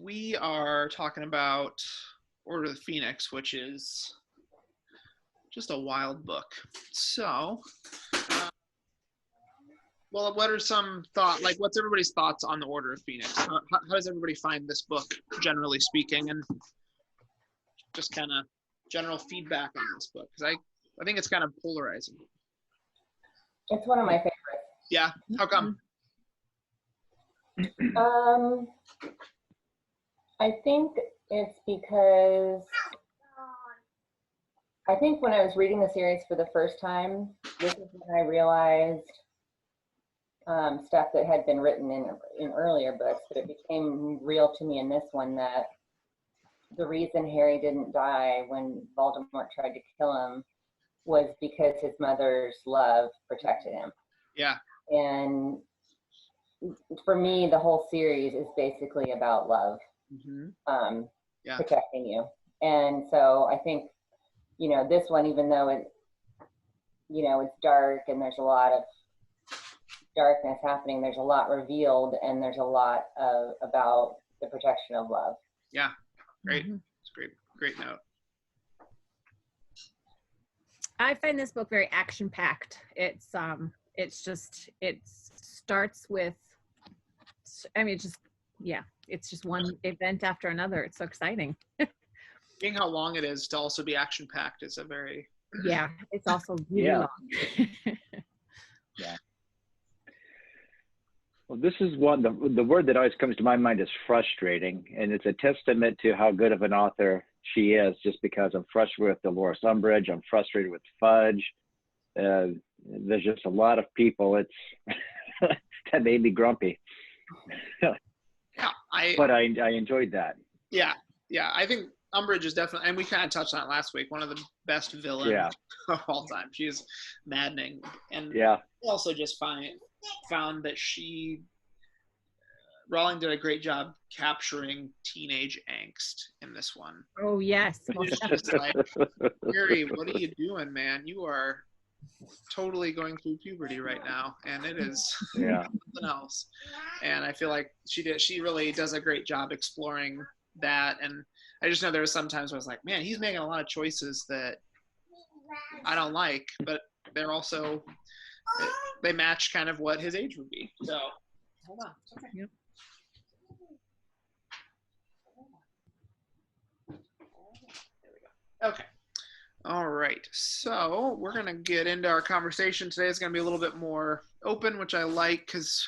we are talking about Order of the Phoenix, which is just a wild book. So, well, what are some what's everybody's thoughts on the Order of Phoenix? How does everybody find this book, generally speaking, and just kind of general feedback on this book? Because I think it's kind of polarizing. It's one of my favorites. Yeah, how come? I think it's because I think when I was reading the series for the first time, this is when I realized stuff that had been written in earlier books, but it became real to me in this one that the reason Harry didn't die when Voldemort tried to kill him was because his mother's love protected him. Yeah. And for me, the whole series is basically about love, protecting you. And so I think, this one, even though it's dark and there's a lot of darkness happening, there's a lot revealed, and there's a lot about the protection of love. Yeah, great. It's great note. I find this book very action-packed. It starts with, it's just one event after another. It's so exciting. Seeing how long it is to also be action-packed is a very... Yeah, it's also really long. Yeah. Well, this is the word that always comes to my mind is frustrating, and it's a testament to how good of an author she is, just because I'm frustrated with Dolores Umbridge, I'm frustrated with Fudge. There's just a lot of people that made me grumpy. Yeah, but I enjoyed that. Yeah, I think Umbridge is definitely, and we kind of touched on it last week, one of the best villains of all time. She is maddening, and also just found that Rowling did a great job capturing teenage angst in this one. Oh yes. It's just like, Harry, what are you doing, man? You are totally going through puberty right now, and it is something else. And I feel like she really does a great job exploring that. And I just know there was some times where I was like, man, he's making a lot of choices that I don't like, but they're also, they match kind of what his age would be. So hold on. It's okay. Yep. There we go. Okay. All right. So we're going to get into our conversation today. It's going to be a little bit more open, which I like because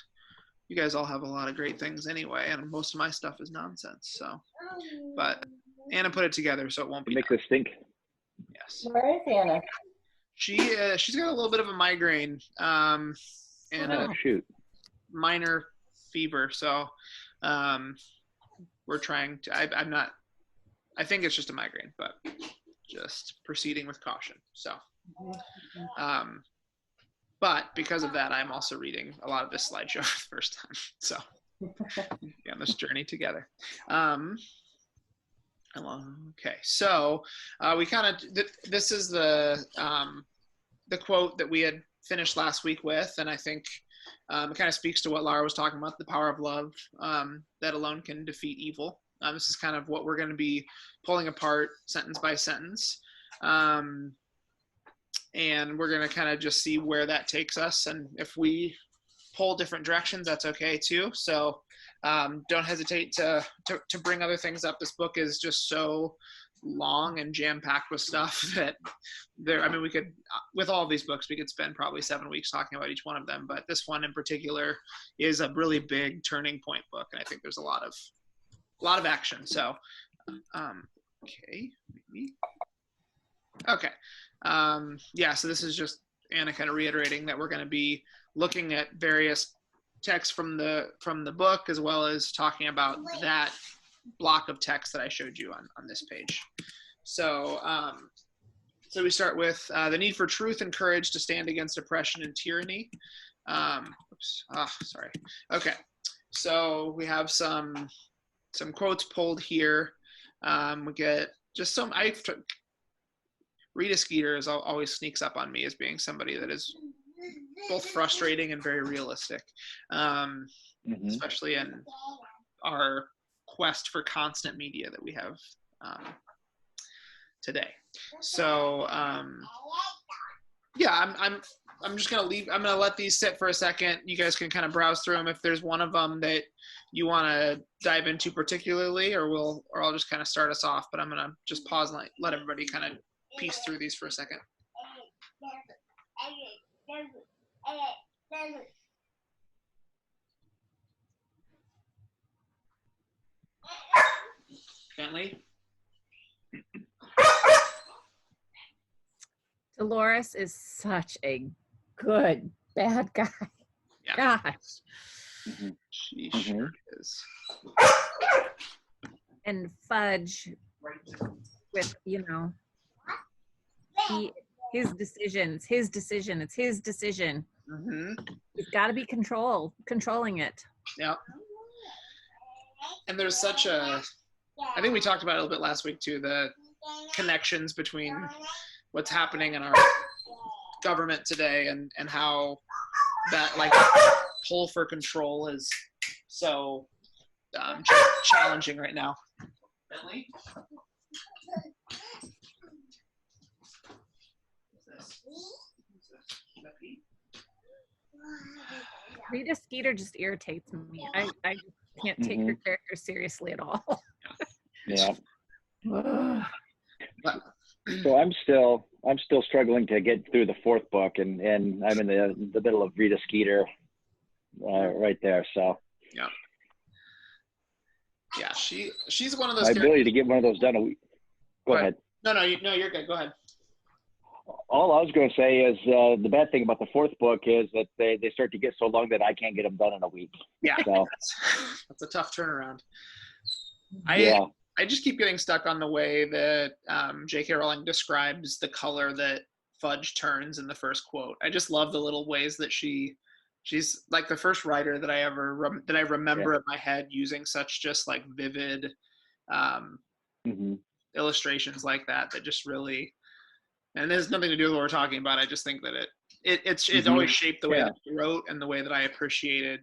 you guys all have a lot of great things anyway, and most of my stuff is nonsense. So, but Anna put it together, so it won't be. Make this stink. Yes. Where is Anna? She's got a little bit of a migraine, and a minor fever. So, we're trying to. I think it's just a migraine, but just proceeding with caution. So, but because of that, I'm also reading a lot of this slideshow for the first time. So, on this journey together. Okay, so we kind of, this is the quote that we had finished last week with, and I think it kind of speaks to what Lara was talking about, the power of love that alone can defeat evil. This is kind of what we're going to be pulling apart sentence by sentence. And we're going to kind of just see where that takes us. And if we pull different directions, that's okay too. So don't hesitate to bring other things up. This book is just so long and jam-packed with stuff that we could, with all of these books, we could spend probably 7 weeks talking about each one of them. But this one in particular is a really big turning point book. And I think there's a lot of action. So, okay, maybe. Okay. So this is just Anna kind of reiterating that we're going to be looking at various texts from the book, as well as talking about that block of text that I showed you on this page. So, so we start with the need for truth and courage to stand against oppression and tyranny. Okay. So we have some quotes pulled here. We get just some, Rita Skeeter always sneaks up on me as being somebody that is both frustrating and very realistic, especially in our quest for constant media that we have today. So yeah, I'm just gonna leave. I'm gonna let these sit for a second. You guys can kind of browse through them. If there's one of them that you want to dive into particularly, or I'll just kind of start us off. But I'm gonna just pause and let everybody kind of piece through these for a second. Bentley? Dolores is such a good bad guy. Yeah. Gosh. She sure is. And Fudge with, his decisions, his decision. It's his decision. Mm-hmm. He's got to be controlling it. Yeah. And there's such a, I think we talked about it a little bit last week too, the connections between what's happening in our government today and how that like pull for control is so challenging right now. Bentley? Rita Skeeter just irritates me. I just can't take her character seriously at all. Yeah. But, So I'm still struggling to get through the fourth book, and I'm in the middle of Rita Skeeter right there. So yeah, she's one of those my characters. ability to get one of those done a week. Go ahead. No, you're good. Go ahead. All I was going to say is the bad thing about the fourth book is that they start to get so long that I can't get them done in a week. Yeah, so that's a tough turnaround. I just keep getting stuck on the way that J.K. Rowling describes the color that Fudge turns in the first quote. I just love the little ways that she's like the first writer that I remember in my head using such just like vivid illustrations like that just really, and it has nothing to do with what we're talking about. I just think that it always shaped the way that she wrote and the way that I appreciated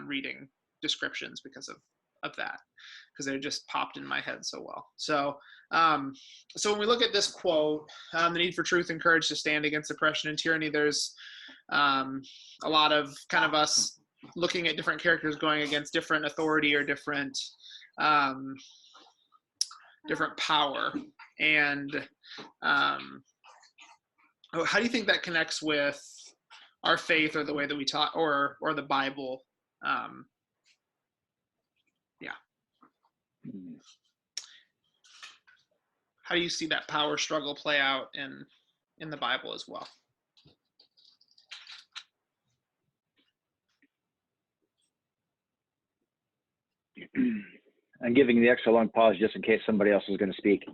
reading descriptions because of that. Because they just popped in my head so well. So when we look at this quote, the need for truth and courage to stand against oppression and tyranny, there's a lot of kind of us looking at different characters going against different authority or different power. And how do you think that connects with our faith or the way that we taught or the Bible? How do you see that power struggle play out in the Bible as well? I'm giving the extra long pause just in case somebody else is going to speak.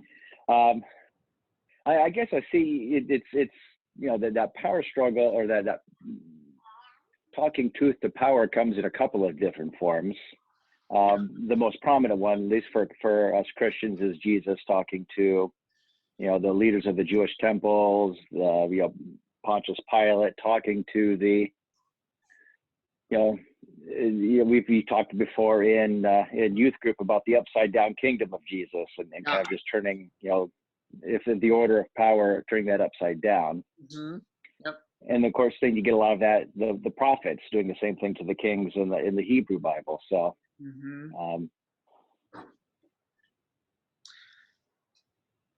I guess I see it's that power struggle, or that talking truth to power comes in a couple of different forms. The most prominent one, at least for us Christians, is Jesus talking to, the leaders of the Jewish temples, Pontius Pilate talking to we talked before in youth group about the upside down kingdom of Jesus and kind of just turning, if in the order of power, turning that upside down. Mm-hmm. Yep. And of course, then you get a lot of that, the prophets doing the same thing to the kings in the Hebrew Bible. So. Mm-hmm.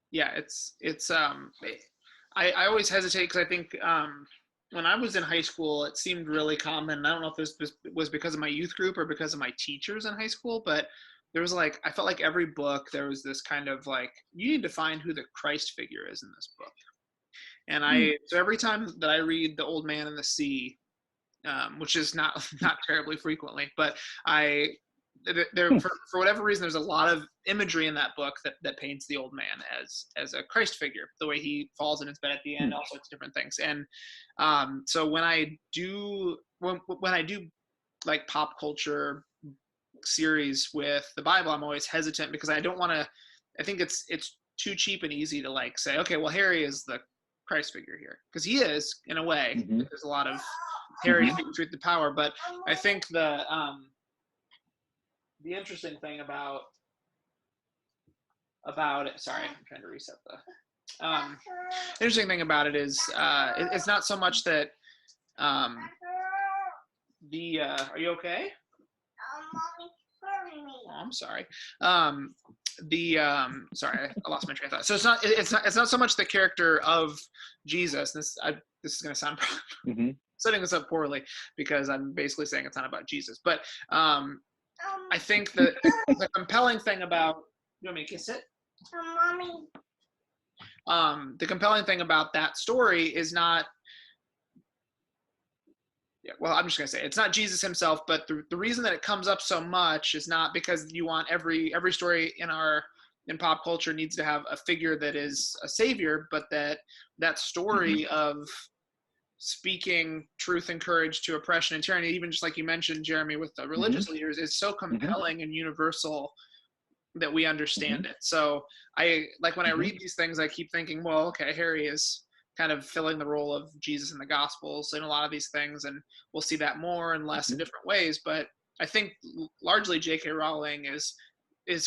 Yeah, it's I always hesitate because I think when I was in high school, it seemed really common. I don't know if this was because of my youth group or because of my teachers in high school, but there was I felt like every book there was this kind of you need to find who the Christ figure is in this book. And so every time that I read The Old Man and the Sea, which is not terribly frequently, but for whatever reason, there's a lot of imagery in that book that paints the old man as a Christ figure, the way he falls in his bed at the end, all sorts of different things. And so when I do like pop culture series with the Bible, I'm always hesitant because I don't want to. I think it's too cheap and easy to say, okay, well, Harry is the Christ figure here, because he is in a way. Mm-hmm. There's a lot of Harry truth to power, but I think the interesting thing about about it. Sorry, I'm trying to reset the. Interesting thing about it is it's not so much that the. Are you okay? Oh, I'm sorry. Sorry, I lost my train of thought. So it's not so much the character of Jesus. This is going to sound Mm-hmm. setting this up poorly because I'm basically saying it's not about Jesus. But I think the compelling thing about, you want me to kiss it? The compelling thing about that story is not. Yeah, well, I'm just going to say it's not Jesus himself, but the reason that it comes up so much is not because you want every story in pop culture needs to have a figure that is a savior, but that story of speaking truth and courage to oppression and tyranny, even just like you mentioned, Jeremy, with the religious leaders, is so compelling and universal that we understand it. So I like when I read these things, I keep thinking, well, okay, Harry is kind of filling the role of Jesus in the Gospels in a lot of these things, and we'll see that more and less in different ways. But I think largely J.K. Rowling is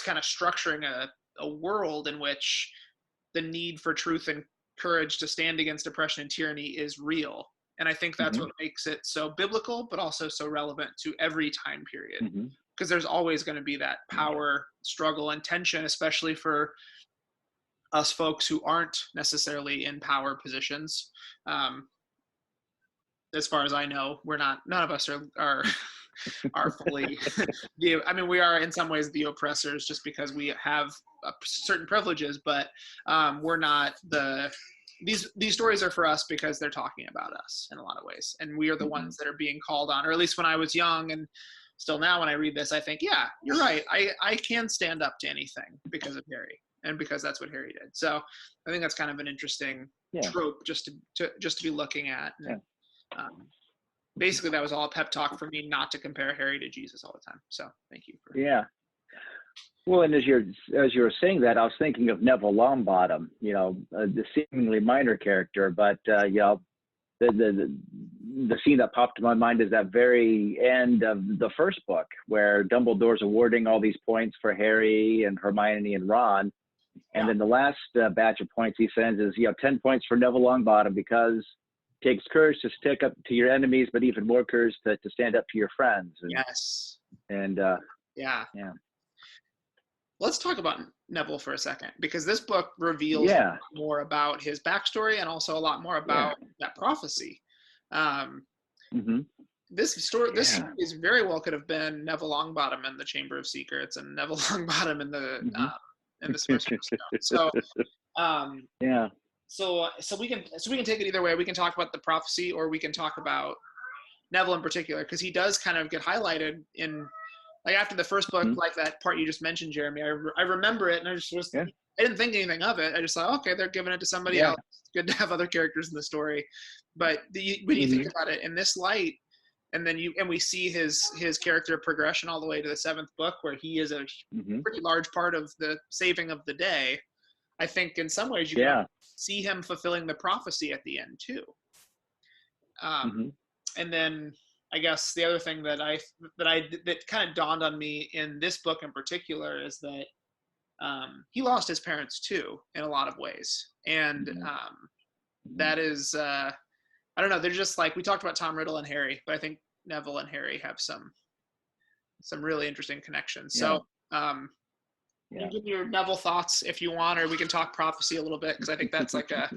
kind of structuring a world in which the need for truth and courage to stand against oppression and tyranny is real. And I think that's what makes it so biblical, but also so relevant to every time period. Because there's always going to be that power struggle and tension, especially for us folks who aren't necessarily in power positions. As far as I know, we're not. None of us are fully. I mean, we are in some ways the oppressors, just because we have certain privileges, but we're not the. These stories are for us because they're talking about us in a lot of ways, and we are the ones that are being called on. Or at least when I was young, and still now when I read this, I think, yeah, you're right. I can stand up to anything because of Harry. And because that's what Harry did. So I think that's kind of an interesting trope just to be looking at. And, basically, that was all pep talk for me not to compare Harry to Jesus all the time. So thank you. Well, and as you were saying that, I was thinking of Neville Longbottom, the seemingly minor character, but the scene that popped in my mind is that very end of the first book where Dumbledore's awarding all these points for Harry and Hermione and Ron. And then the last batch of points he sends is, 10 points for Neville Longbottom because it takes courage to stick up to your enemies, but even more courage to stand up to your friends. And, yes. And yeah. Let's talk about Neville for a second, because this book reveals more about his backstory and also a lot more about that prophecy. This story, this series very well could have been Neville Longbottom in the Chamber of Secrets and Neville Longbottom in the Sorcerer's Stone. So we can take it either way. We can talk about the prophecy, or we can talk about Neville in particular, because he does kind of get highlighted in, like, after the first book, like that part you just mentioned, Jeremy. I remember it, and I just was I didn't think anything of it. I just thought, okay, they're giving it to somebody else. It's good to have other characters in the story. But when you think about it in this light, and then we see his character progression all the way to the 7th book, where he is a pretty large part of the saving of the day. I think in some ways you can see him fulfilling the prophecy at the end too. And then I guess the other thing that kind of dawned on me in this book in particular is that he lost his parents too in a lot of ways, and that is. I don't know. They're just like, we talked about Tom Riddle and Harry, but I think Neville and Harry have some really interesting connections. So, you can give me your Neville thoughts if you want, or we can talk prophecy a little bit, because I think that's like a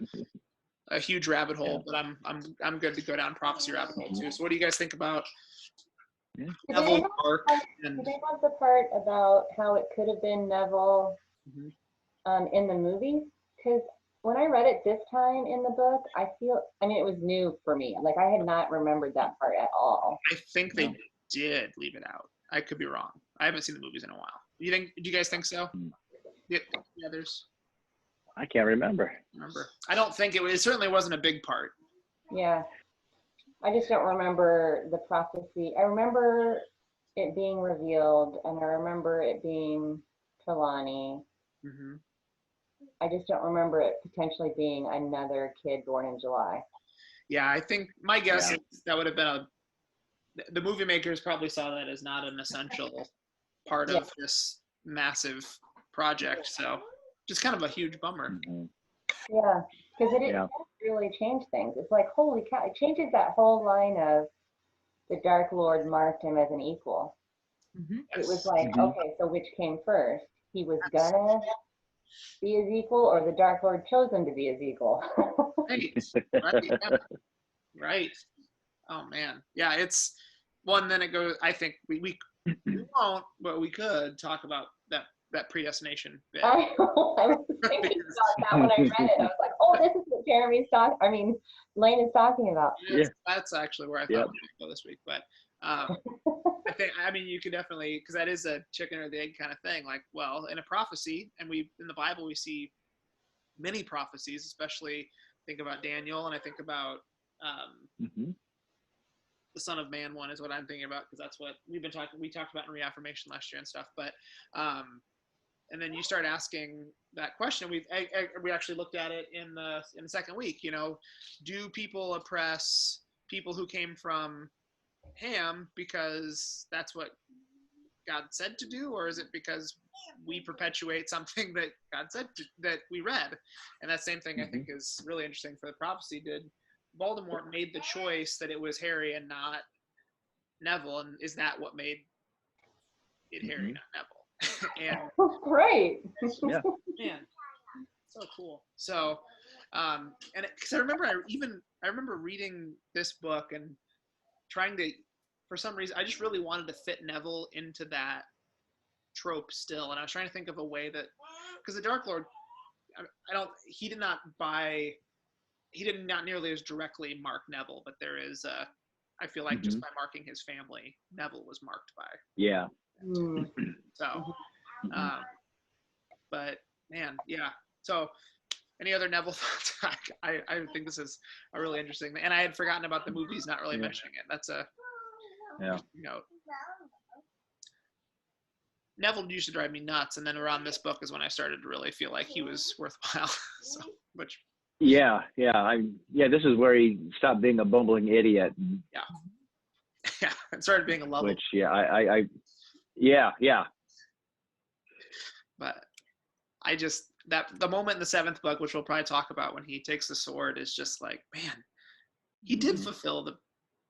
huge rabbit hole. But I'm good to go down prophecy rabbit hole too. So, what do you guys think about Neville arc? Did they have the part about how it could have been Neville in the movie? Because when I read it this time in the book, it was new for me. Like, I had not remembered that part at all. I think they did leave it out. I could be wrong. I haven't seen the movies in a while. Do you guys think so? The others? I can't remember. I don't think it certainly wasn't a big part. Yeah. I just don't remember the prophecy. I remember it being revealed, and I remember it being Trelawney. I just don't remember it potentially being another kid born in July. Yeah, I think my guess is that would have been the movie makers probably saw that as not an essential part of this massive project. So which is kind of a huge bummer. Mhm. Yeah, because it Yeah. does really change things. It's like, holy cow, it changes that whole line of the Dark Lord marked him as an equal. Mhm. It was Yes. like, Mhm. okay, so which came first? He was gonna be his equal, or the Dark Lord chose him to be his equal? Right. Right. Yeah. Right. Oh man. Yeah. It's one. Then it goes. I think we won't, but we could talk about that predestination bit. I was thinking about that when I read it. I was like, oh, this is what Lane is talking about. Yeah. That's actually where I thought Yep. we would go this week. But I mean, you could definitely, because that is a chicken or the egg kind of thing. Like, well, in a prophecy, and in the Bible we see many prophecies, especially think about Daniel, and I think about Mhm. the Son of Man one is what I'm thinking about, because that's what we talked about in reaffirmation last year and stuff. But and then you start asking that question. We actually looked at it in the second week. You know, do people oppress people who came from Ham because that's what God said to do, or is it because we perpetuate something that God said that we read? And that same thing I think is really interesting for the prophecy. Did Voldemort made the choice that it was Harry and not Neville, and is that what made it Harry, not Neville? And Right. Yeah. man, so cool. So, and because I remember reading this book and trying to, for some reason, I just really wanted to fit Neville into that trope still, and I was trying to think of a way that, because the Dark Lord, he did not nearly as directly mark Neville, but there is I feel like just by marking his family, Neville was marked by. Yeah. Mm. So, Mhm. but man, yeah. So, any other Neville thoughts? I think this is a really interesting thing, and I had forgotten about the movies, not really Yeah. mentioning it. That's a Yeah. note. Neville used to drive me nuts, and then around this book is when I started to really feel like he was worthwhile. So, which Yeah. This is where he stopped being a bumbling idiot, yeah, it started being a level. which yeah. But I just the moment in the 7th book, which we'll probably talk about when he takes the sword, is just like, man, he did fulfill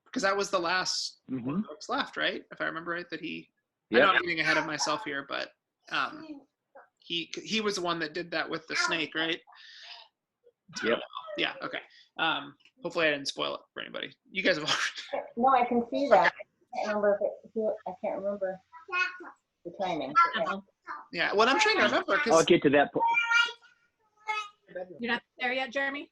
because that was the last Mhm. books left, right? If I remember right, that I Yep. know I'm getting ahead of myself here, but he was the one that did that with the snake, right? Yep. Yeah. Okay. Hopefully I didn't spoil it for anybody. You guys have already. No, I can see that. I can't remember the timing. Neville. Yeah. What I'm trying to remember, I'll because get to that point. You're not there yet, Jeremy?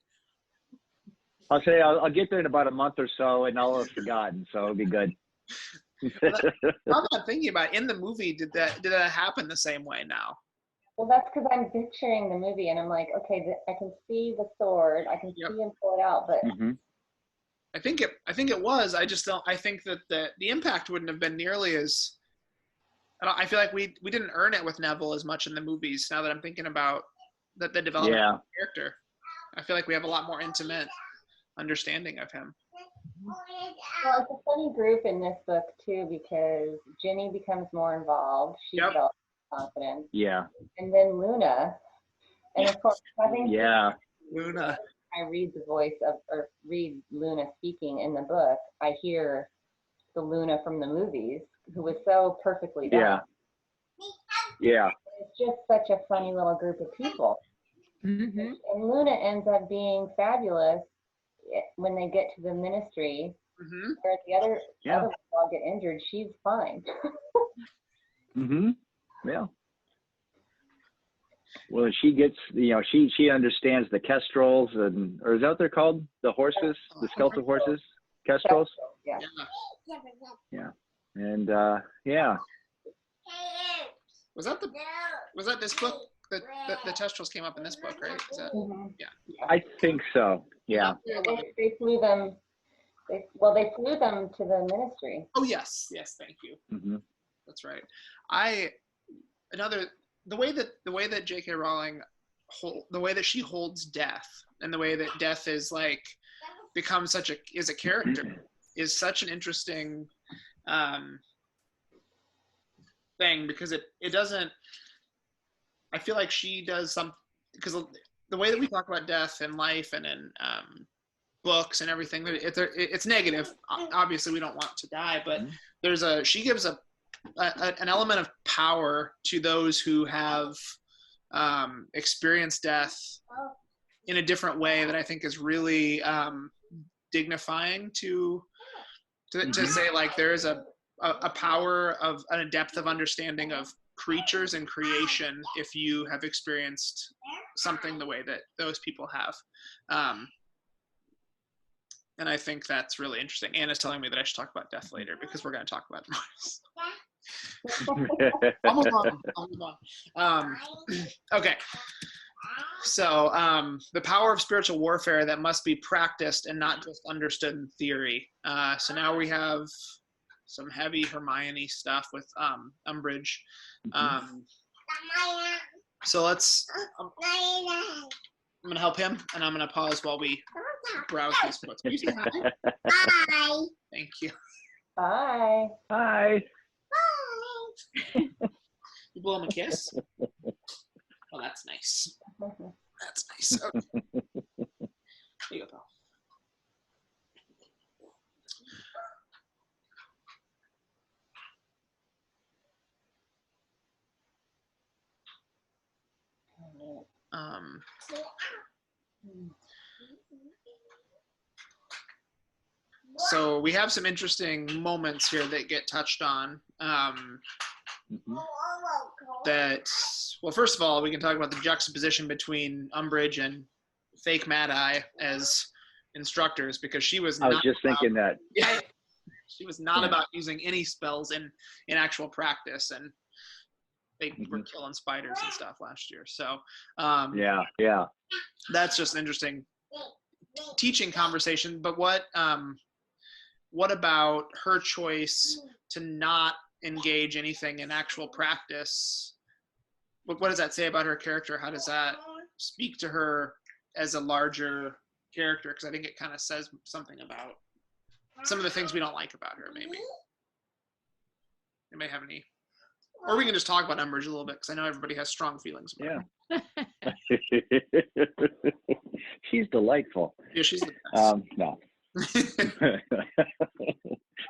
I'll say I'll get there in about a month or so, and I'll have forgotten, so it'll be good. now that I'm thinking about it, in the movie, did that happen the same way now? Well, that's because I'm picturing the movie, and I'm like, okay, I can see the sword, I can Yep. see him pull it out, but Mhm. I think it was. I just don't. I think that the impact wouldn't have been nearly as. I feel like we didn't earn it with Neville as much in the movies. Now that I'm thinking about the development Yeah. of the character, I feel like we have a lot more intimate understanding of him. well, it's a funny group in this book too because Ginny becomes more involved. She Yep. develops confidence, Yeah. and then Luna, and of course, having Yeah. Luna. I read the voice of or read Luna speaking in the book, I hear the Luna from the movies, who was so perfectly done. Yeah. Yeah. It's just such a funny little group of people. Mm-hmm. And Luna ends up being fabulous when they get to the ministry, Hmm. where the other Yeah. ones all get injured. She's fine. Mhm. Yeah. Well, she gets, she understands the kestrels, or is that what they're called? The horses, the skeletal horses, kestrels. Yeah. Yeah. And yeah. Was that this book that the Testrals came up in this book, right? Is that, Mhm. I think so. Yeah. They flew them. They flew them to the ministry. Oh yes, thank you. Mhm. That's right. The way that J.K. Rowling the way that she holds death, and the way that death is like becomes is a character, is such an interesting thing, because it doesn't, I feel like she does some, because the way that we talk about death and life and in books and everything, it's negative. Obviously, we don't want to die, but she gives an element of power to those who have experienced death in a different way that I think is really dignifying to say, like, there is a power of and a depth of understanding of creatures and creation if you have experienced something the way that those people have. And I think that's really interesting. Anna's telling me that I should talk about death later because we're going to talk about Mars. Almost on. Okay. So the power of spiritual warfare that must be practiced and not just understood in theory. So now we have some heavy Hermione stuff with Umbridge. So I'm going to help him, and I'm going to pause while we browse these quotes. Can you say hi? Hi. Thank you. Bye. Hi. You blow him a kiss? Oh, that's nice. That's nice. Okay. Here you go, pal. So we have some interesting moments here that get touched on. That, well, first of all, we can talk about the juxtaposition between Umbridge and fake Mad Eye as instructors, because she was I was just thinking that. Yeah, she was not about using any spells in actual practice, and they were killing spiders and stuff last year. So yeah, that's just an interesting teaching conversation. But what about her choice to not engage anything in actual practice? What does that say about her character? How does that speak to her as a larger character? Because I think it kind of says something about some of the things we don't like about her, maybe. Anybody have any? Or we can just talk about Umbridge a little bit, because I know everybody has strong feelings about her. She's delightful. Yeah, she's the best. No.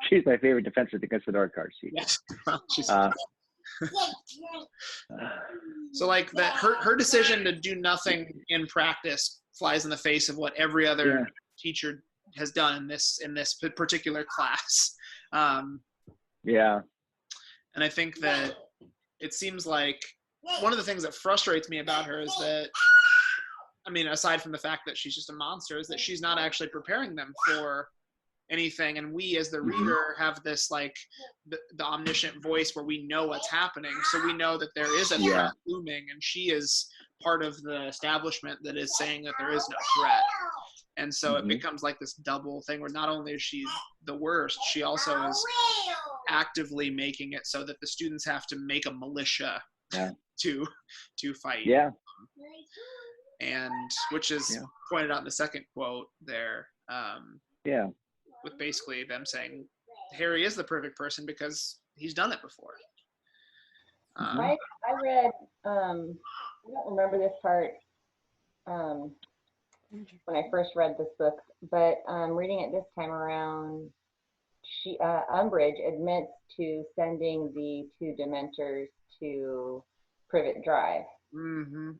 She's my favorite defensive against the dark card. Yes. Well, so like that, her decision to do nothing in practice flies in the face of what every other teacher has done in this particular class. And I think that it seems like one of the things that frustrates me about her is that, I mean, aside from the fact that she's just a monster, is that she's not actually preparing them for anything. And we, as the reader, have this, like, the omniscient voice where we know what's happening. So we know that there is a threat looming, and she is part of the establishment that is saying that there is no threat. And so it becomes like this double thing where not only is she the worst, she also is actively making it so that the students have to make a militia to fight. Yeah. And which is pointed out in the second quote there. With basically them saying Harry is the perfect person because he's done it before. I read, I don't remember this part when I first read this book, but reading it this time around, Umbridge admits to sending the two Dementors to Privet Drive.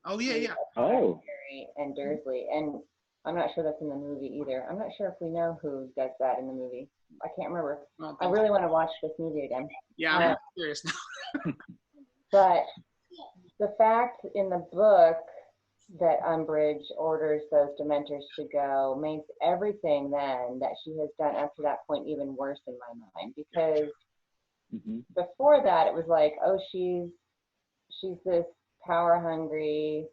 Oh, yeah. Harry and Dursley, and I'm not sure that's in the movie either. I'm not sure if we know who does that in the movie. I can't remember. I really want to watch this movie again. Yeah, I'm curious now. But the fact in the book that Umbridge orders those Dementors to go makes everything then that she has done up to that point even worse in my mind, because before that it was like, oh, she's this power hungry,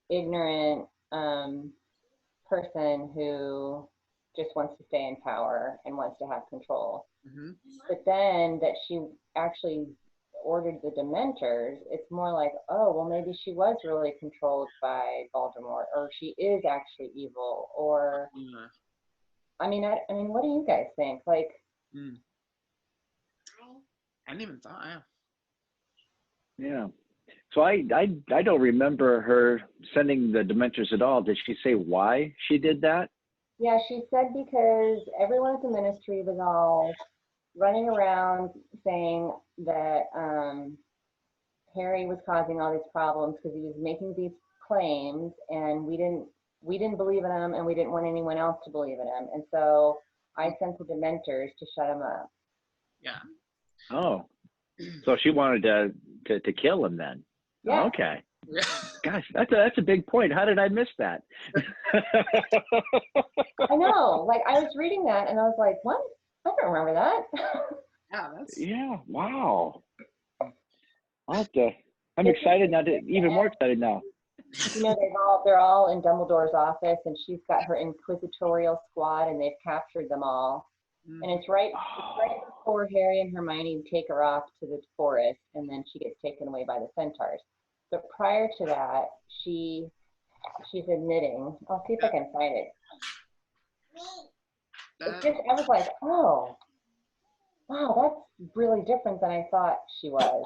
ignorant person who just wants to stay in power and wants to have control. But then that she actually ordered the Dementors, it's more like, oh, well, maybe she was really controlled by Voldemort, or she is actually evil, or I mean, what do you guys think? Like, I didn't even thought. Yeah. So I don't remember her sending the Dementors at all. Did she say why she did that? Yeah, she said because everyone at the ministry was all running around saying that Harry was causing all these problems because he was making these claims, and we didn't believe in him, and we didn't want anyone else to believe in him. And so I sent the Dementors to shut him up. Yeah. Oh, so she wanted to kill him then? Yeah. Okay. Yeah. Gosh, that's a big point. How did I miss that? I know. Like, I was reading that, and I was like, what? I don't remember that. Yeah, that's Yeah. Wow. I'm excited now. Even more excited now. You know, they're all in Dumbledore's office, and she's got her inquisitorial squad, and they've captured them all. And it's right before Harry and Hermione take her off to the forest, and then she gets taken away by the centaurs. But prior to that, she's admitting. I'll see if I can find it. It's just, I was like, oh, wow, that's really different than I thought she was.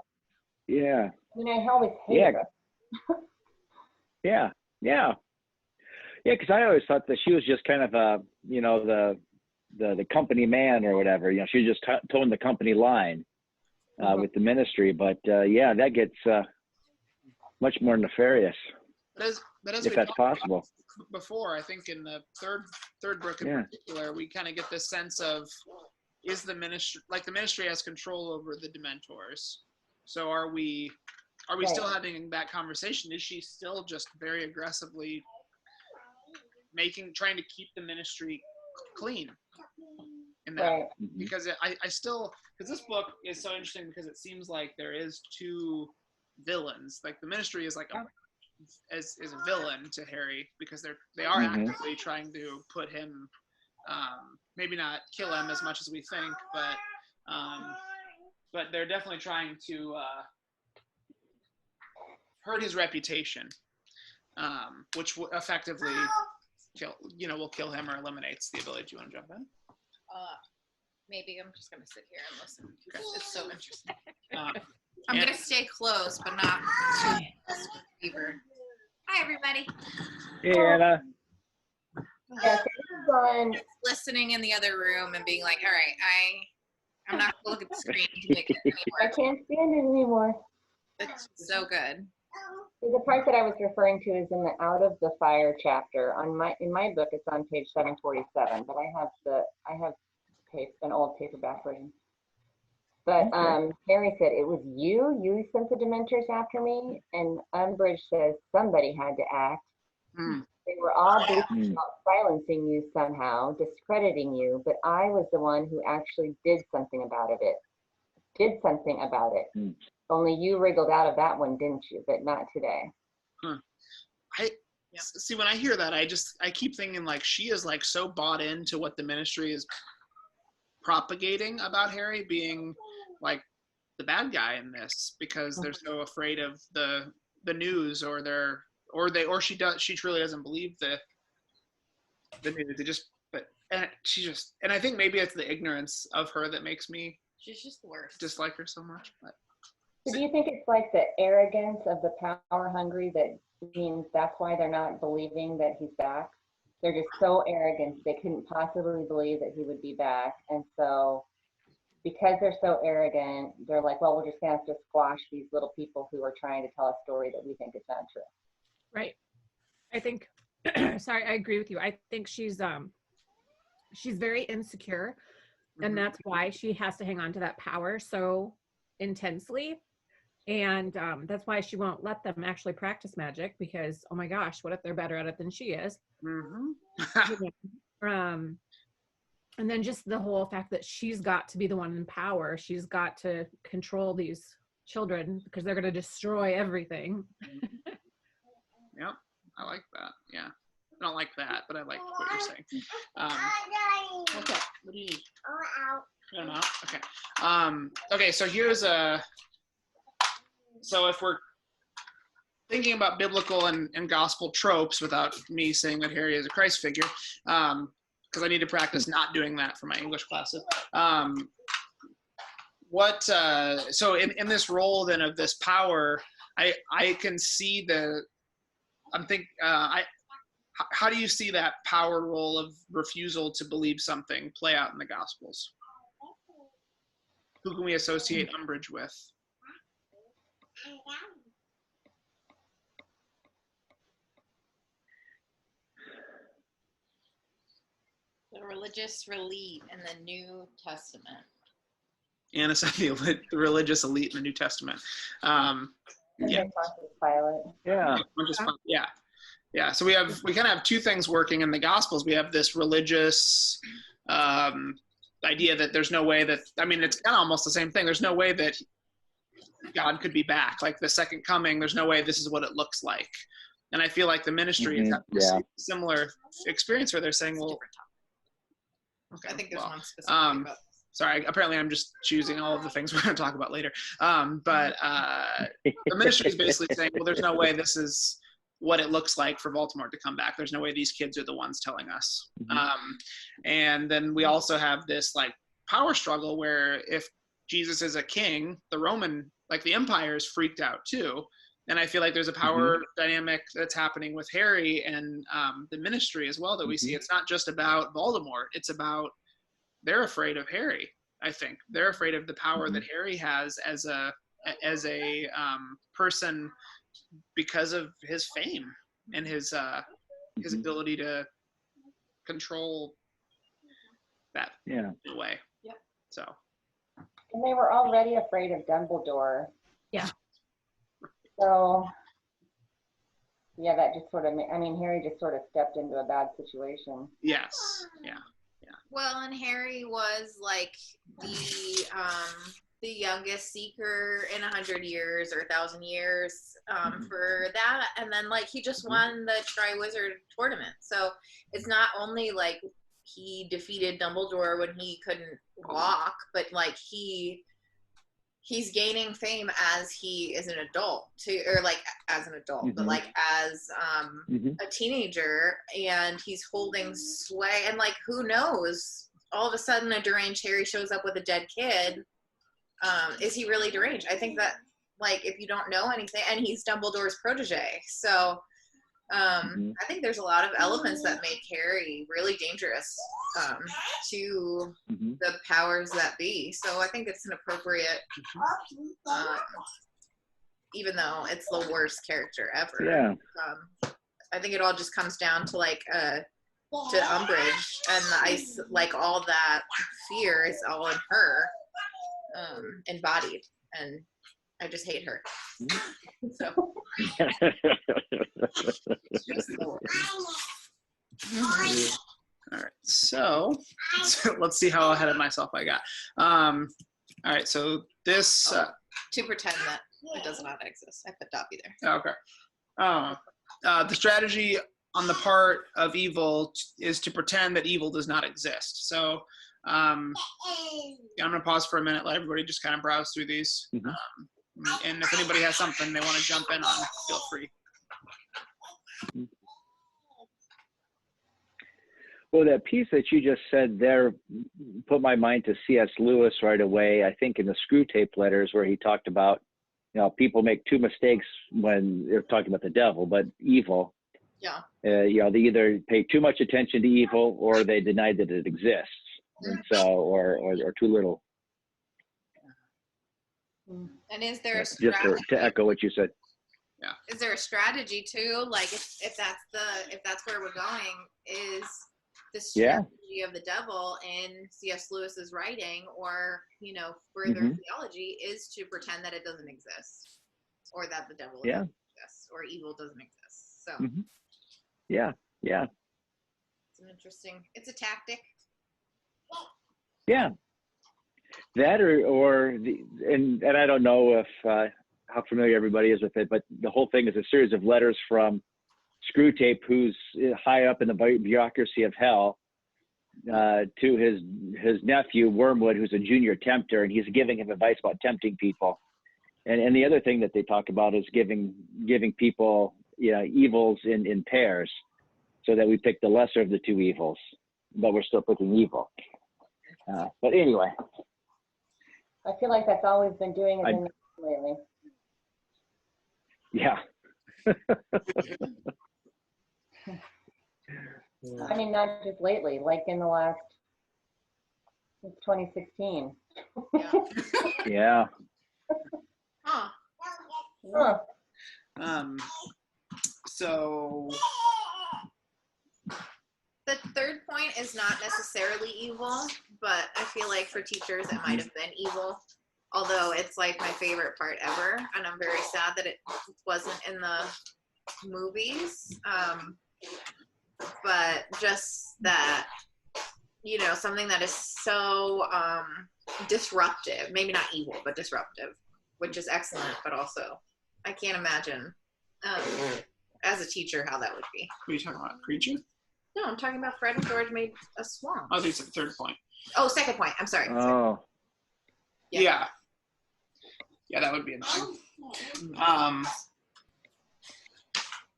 Yeah. I mean, I always hated her. Yeah. Because I always thought that she was just kind of the company man or whatever. You know, she was just toeing the company line with the ministry. But that gets much more nefarious. But as if we that's talked possible. about before, I think in the third book in particular, we kind of get this sense of, is the ministry has control over the Dementors. So are we still having that conversation? Is she still just very aggressively trying to keep the ministry clean in that? Right. Because because this book is so interesting, because it seems like there is two villains. Like the ministry is like is a villain to Harry, because they are actively trying to put him, maybe not kill him as much as we think, but they're definitely trying to hurt his reputation, which effectively will kill him or eliminates the ability. Do you want to jump in? Maybe I'm just gonna sit here and listen. Okay. It's so interesting. I'm gonna stay close, but not too close with Beaver. Hi, everybody. Hey, Anna. Yeah, so this is on. Listening in the other room and being like, all right, I'm not gonna look at the screen to make it I anymore. can't stand it anymore. It's so good. The part that I was referring to is in the Out of the Fire chapter. In my book, it's on page 747, but I have an old paperback version. But Harry said, it was you sent the Dementors after me, and Umbridge says somebody had to act. They were all basically about silencing you somehow, discrediting you, but I was the one who actually did something about it. Only you wriggled out of that one, didn't you? But not today. See, when I hear that, I keep thinking like she is like so bought into what the ministry is propagating about Harry being like the bad guy in this, because they're so afraid of the news, or she truly doesn't believe the news. And I think maybe it's the ignorance of her that makes me She's just the worst. dislike her so much. But So do you think it's like the arrogance of the power hungry that means that's why they're not believing that he's back? They're just so arrogant, they couldn't possibly believe that he would be back. And so because they're so arrogant, they're like, well, we're just gonna have to squash these little people who are trying to tell a story that we think is not true. Right. I think, sorry, I agree with you. I think she's very insecure, and that's why she has to hang on to that power so intensely. And that's why she won't let them actually practice magic, because, oh my gosh, what if they're better at it than she is? And then just the whole fact that she's got to be the one in power. She's got to control these children because they're going to destroy everything. Yep, I like that. Yeah, I don't like that, but I like what you're saying. Okay, what do you need? I'm out. Okay. Okay. So here's so if we're thinking about biblical and gospel tropes without me saying that Harry is a Christ figure, because I need to practice not doing that for my English classes. So in this role then of this power, I can see how do you see that power role of refusal to believe something play out in the Gospels? Who can we associate Umbridge with? The religious elite in the New Testament. Anna said the religious elite in the New Testament. Yeah. Pilate. Yeah. Yeah. So we kind of have two things working in the Gospels. We have this religious idea that there's no way that, I mean, it's kind of almost the same thing. There's no way that God could be back. Like the second coming, there's no way this is what it looks like. And I feel like the ministry is having a similar experience where they're saying, well, okay, I think there's one specific about sorry, apparently I'm just choosing all of the things we're going to talk about later. But the ministry is basically saying, well, there's no way this is what it looks like for Voldemort to come back. There's no way these kids are the ones telling us. And then we also have this like power struggle where if Jesus is a king, the Roman, like the empire is freaked out too. And I feel like there's a power dynamic that's happening with Harry and the ministry as well that we see. It's not just about Voldemort. It's about, they're afraid of Harry. I think they're afraid of the power that Harry has as a person because of his fame and his ability to control that way. Yep. So. And they were already afraid of Dumbledore. Yeah. So, yeah, that just sort of, I mean, Harry just sort of stepped into a bad situation. Yes. Yeah. Well, and Harry was like the youngest seeker in 100 years or 1,000 years for that, and then like he just won the Triwizard Tournament. So it's not only like he defeated Dumbledore when he couldn't walk, but like he's gaining fame as he is an adult too, or like as an adult, but like as a teenager, and he's holding sway. And like, who knows? All of a sudden, a deranged Harry shows up with a dead kid. Is he really deranged? I think that like if you don't know anything, and he's Dumbledore's protege, so I think there's a lot of elements that make Harry really dangerous to the powers that be. So I think it's an appropriate, even though it's the worst character ever. Yeah. I think it all just comes down to like to Umbridge and the ice, like all that fear is all in her, embodied, and I just hate her. So. All right, so let's see how ahead of myself I got. All right, so this to pretend that it does not exist. I put Dobby there. Okay. The strategy on the part of evil is to pretend that evil does not exist. So I'm going to pause for a minute, let everybody just kind of browse through these. And if anybody has something they want to jump in on, feel free. Well, that piece that you just said there put my mind to C.S. Lewis right away. I think in the Screwtape Letters, where he talked about, you know, people make two mistakes when they're talking about the devil, but evil. Yeah. You know, they either pay too much attention to evil or they deny that it exists. And so, or too little. And is there a Just strategy? to echo what you said. Yeah. Is there a strategy too? Like if that's where we're going, is the strategy of the devil in C.S. Lewis's writing, or you know, further theology, is to pretend that it doesn't exist, or that the devil doesn't exist, or evil doesn't exist. So. Yeah. It's an interesting. It's a tactic. Yeah. That and I don't know if how familiar everybody is with it, but the whole thing is a series of letters from Screwtape, who's high up in the bureaucracy of hell, to his nephew Wormwood, who's a junior tempter, and he's giving him advice about tempting people. And the other thing that they talk about is giving people evils in pairs, so that we pick the lesser of the two evils, but we're still picking evil. But anyway. I feel like that's always been doing it lately. Yeah. I mean, not just lately, like in the last, since 2016. Yeah. Huh. Huh. So The third point is not necessarily evil, but I feel like for teachers it might have been evil. Although it's like my favorite part ever, and I'm very sad that it wasn't in the movies. But just that, you know, something that is so disruptive, maybe not evil, but disruptive, which is excellent, but also I can't imagine as a teacher how that would be. what are you talking about? Creature? No, I'm talking about Fred and George made a swamp. Oh, these are the third point. Oh, second point. I'm sorry. Oh. Yeah. Yeah, that would be interesting.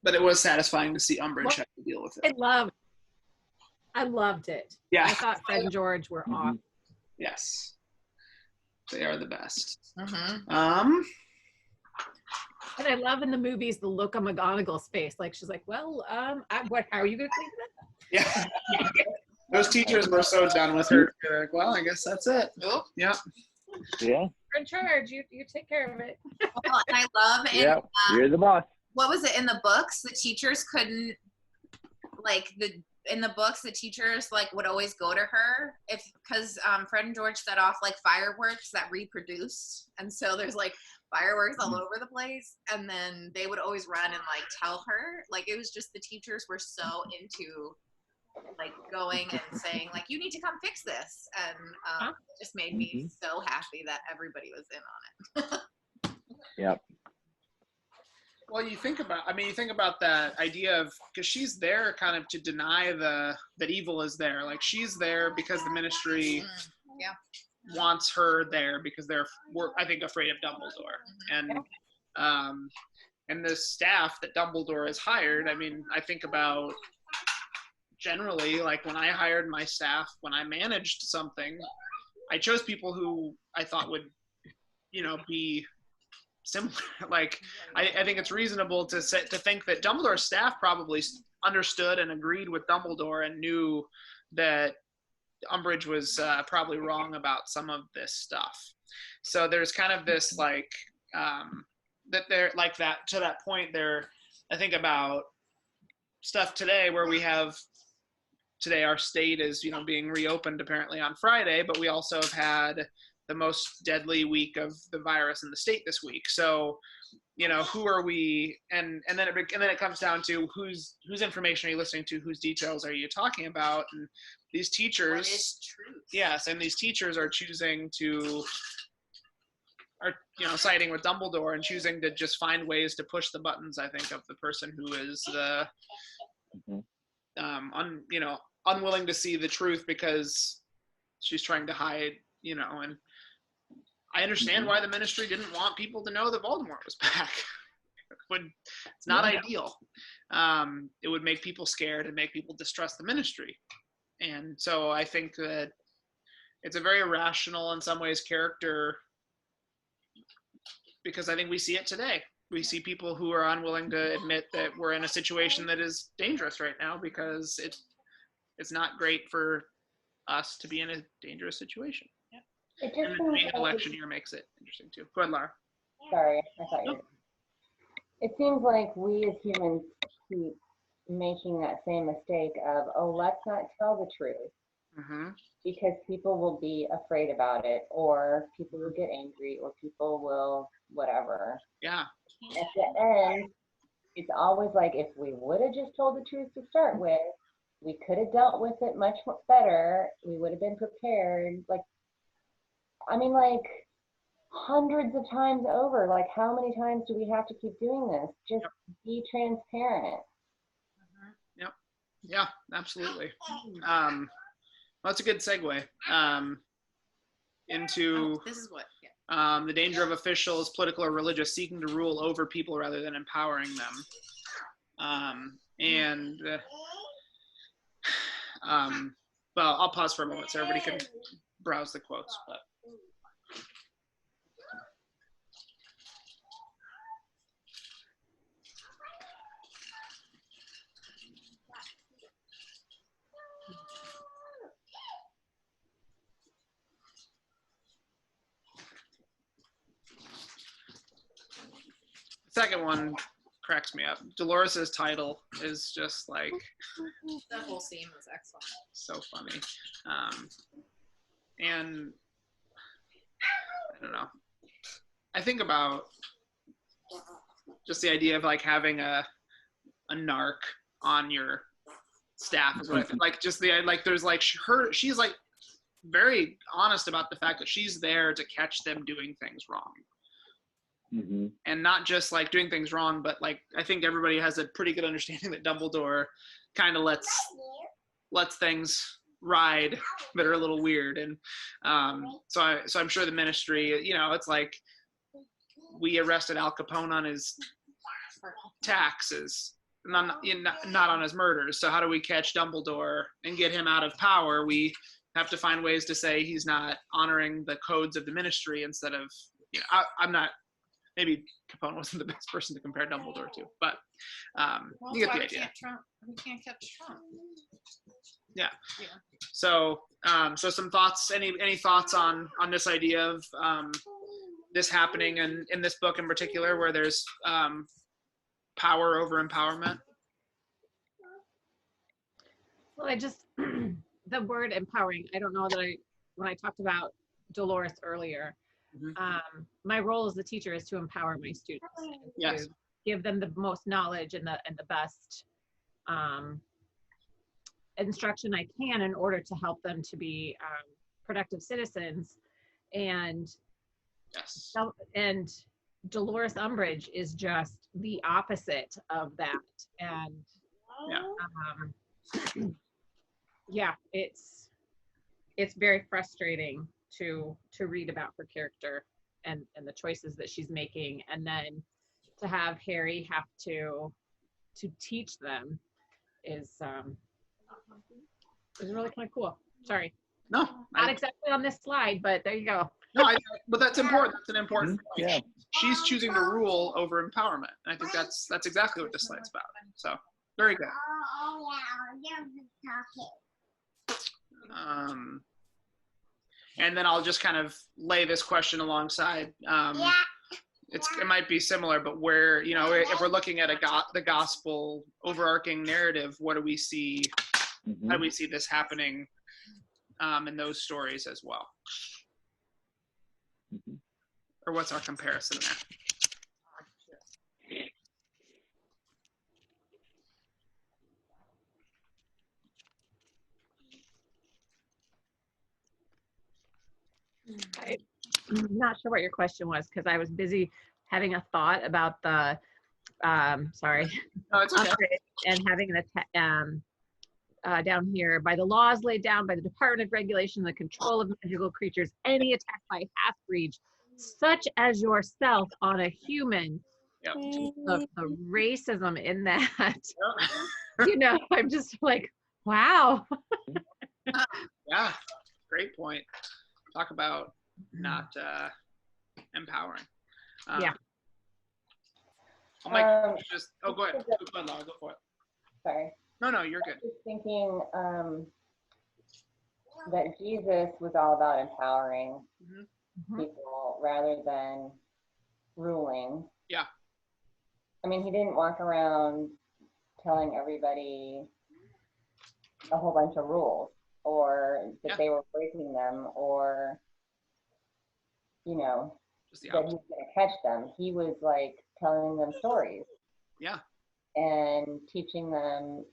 But it was satisfying to see Umbridge have to deal with it. I loved it. Yeah. I thought Fred and George were awesome. Yes. They are the best. Mm-hmm. And I love in the movies the look on McGonagall's face. Like she's like, well, how are you gonna clean it up? Yeah. Those teachers were so done with her. They're like, well, I guess that's it. Oh. Yeah. Yeah. You're in charge. You take care of it. Well, and I love in Yeah. You're the boss. what was it in the books? The teachers couldn't in the books the teachers like would always go to her because Fred and George set off like fireworks that reproduced, and so there's like fireworks all over the place, and then they would always run and like tell her. Like it was just the teachers were so into like going and saying like you need to come fix this, and it just made me so happy that everybody was in on it. Yep. Well, you think about that idea of, because she's there kind of to deny that evil is there. Like she's there because the ministry wants her there because they're, I think, afraid of Dumbledore. And the staff that Dumbledore has hired, I mean, I think about generally, like when I hired my staff, when I managed something, I chose people who I thought would, be similar. Like I think it's reasonable to think that Dumbledore's staff probably understood and agreed with Dumbledore and knew that Umbridge was probably wrong about some of this stuff. So there's kind of this like that they're like that to that point there. I think about stuff today where we have today our state is being reopened apparently on Friday, but we also have had the most deadly week of the virus in the state this week. So, who are we? And then it comes down to whose information are you listening to? Whose details are you talking about? And these teachers, What is truth? yes, and these teachers are choosing siding with Dumbledore and choosing to just find ways to push the buttons. I think of the person who is the, unwilling to see the truth because she's trying to hide, and I understand why the ministry didn't want people to know that Voldemort was back. It's not ideal. It would make people scared and make people distrust the ministry. And so I think that it's a very rational, in some ways, character, because I think we see it today. We see people who are unwilling to admit that we're in a situation that is dangerous right now because it's not great for us to be in a dangerous situation. It just And then seems being an like election year makes it interesting too. Go ahead, Laura. Sorry, I thought you were. It seems like we as humans keep making that same mistake of, let's not tell the truth because people will be afraid about it, or people will get angry, or people will whatever. Yeah. At the end, it's always like, if we would have just told the truth to start with, we could have dealt with it much better. We would have been prepared. Like hundreds of times over. Like, how many times do we have to keep doing this? Just be transparent. Yep. Yeah, absolutely. Well, that's a good segue into This is what. the danger of officials, political or religious, seeking to rule over people rather than empowering them. Well, I'll pause for a moment so everybody can browse the quotes. But second one cracks me up. Dolores's title is just like That whole scene was excellent. so funny. And I don't know. I think about just the idea of like having a narc on your staff is what I think. Like just the like there's like she's like very honest about the fact that she's there to catch them doing things wrong. Mm-hmm. And not just like doing things wrong, but like I think everybody has a pretty good understanding that Dumbledore kind of lets things ride that are a little weird. And so I'm sure the Ministry, you know, it's like we arrested Al Capone on his taxes, not on his murders. So how do we catch Dumbledore and get him out of power? We have to find ways to say he's not honoring the codes of the Ministry instead of, you know, I'm not. Maybe Capone wasn't the best person to compare Dumbledore to, but you get the idea. We can't catch Trump. Yeah. So, so some thoughts. Any thoughts on this idea of this happening in this book in particular, where there's power over empowerment? Well, I just the word empowering. I don't know that when I talked about Dolores earlier. Mm-hmm. My role as a teacher is to empower my students, Yes. to give them the most knowledge and the best instruction I can in order to help them to be productive citizens. And Yes. and Dolores Umbridge is just the opposite of that. And yeah, it's very frustrating to read about her character and the choices that she's making, and then to have Harry have to teach them is really kind of cool. Sorry, No. not exactly on this slide, but there you go. No, but that's important. That's an important point. Yeah. She's choosing to rule over empowerment. And I think that's exactly what this slide's about. So very good. And then I'll just kind of lay this question alongside. It might be similar, but where, you know, if we're looking at the gospel overarching narrative, what do we see? Mm-hmm. How do we see this happening in those stories as well? Mm-hmm. Or what's our comparison there? I'm not sure what your question was because I was busy having a thought about the sorry. No, it's okay. And having an down here, by the laws laid down by the Department of Regulation and the Control of Magical Creatures, any attack by half-breeds, such as yourself on a human. Yep. The racism in that, Yep. you know, I'm just like, wow. Yeah, great point. Talk about not empowering. Yeah. Go ahead, Laura, go for it. Sorry. No, you're I good. was thinking that Jesus was all about empowering Mhm. people rather than ruling. Yeah. I mean, he didn't walk around telling everybody a whole bunch of rules or that Yeah. they were breaking them or, you know, Just the that opposite. he's going to catch them. He was like telling them stories Yeah. and teaching them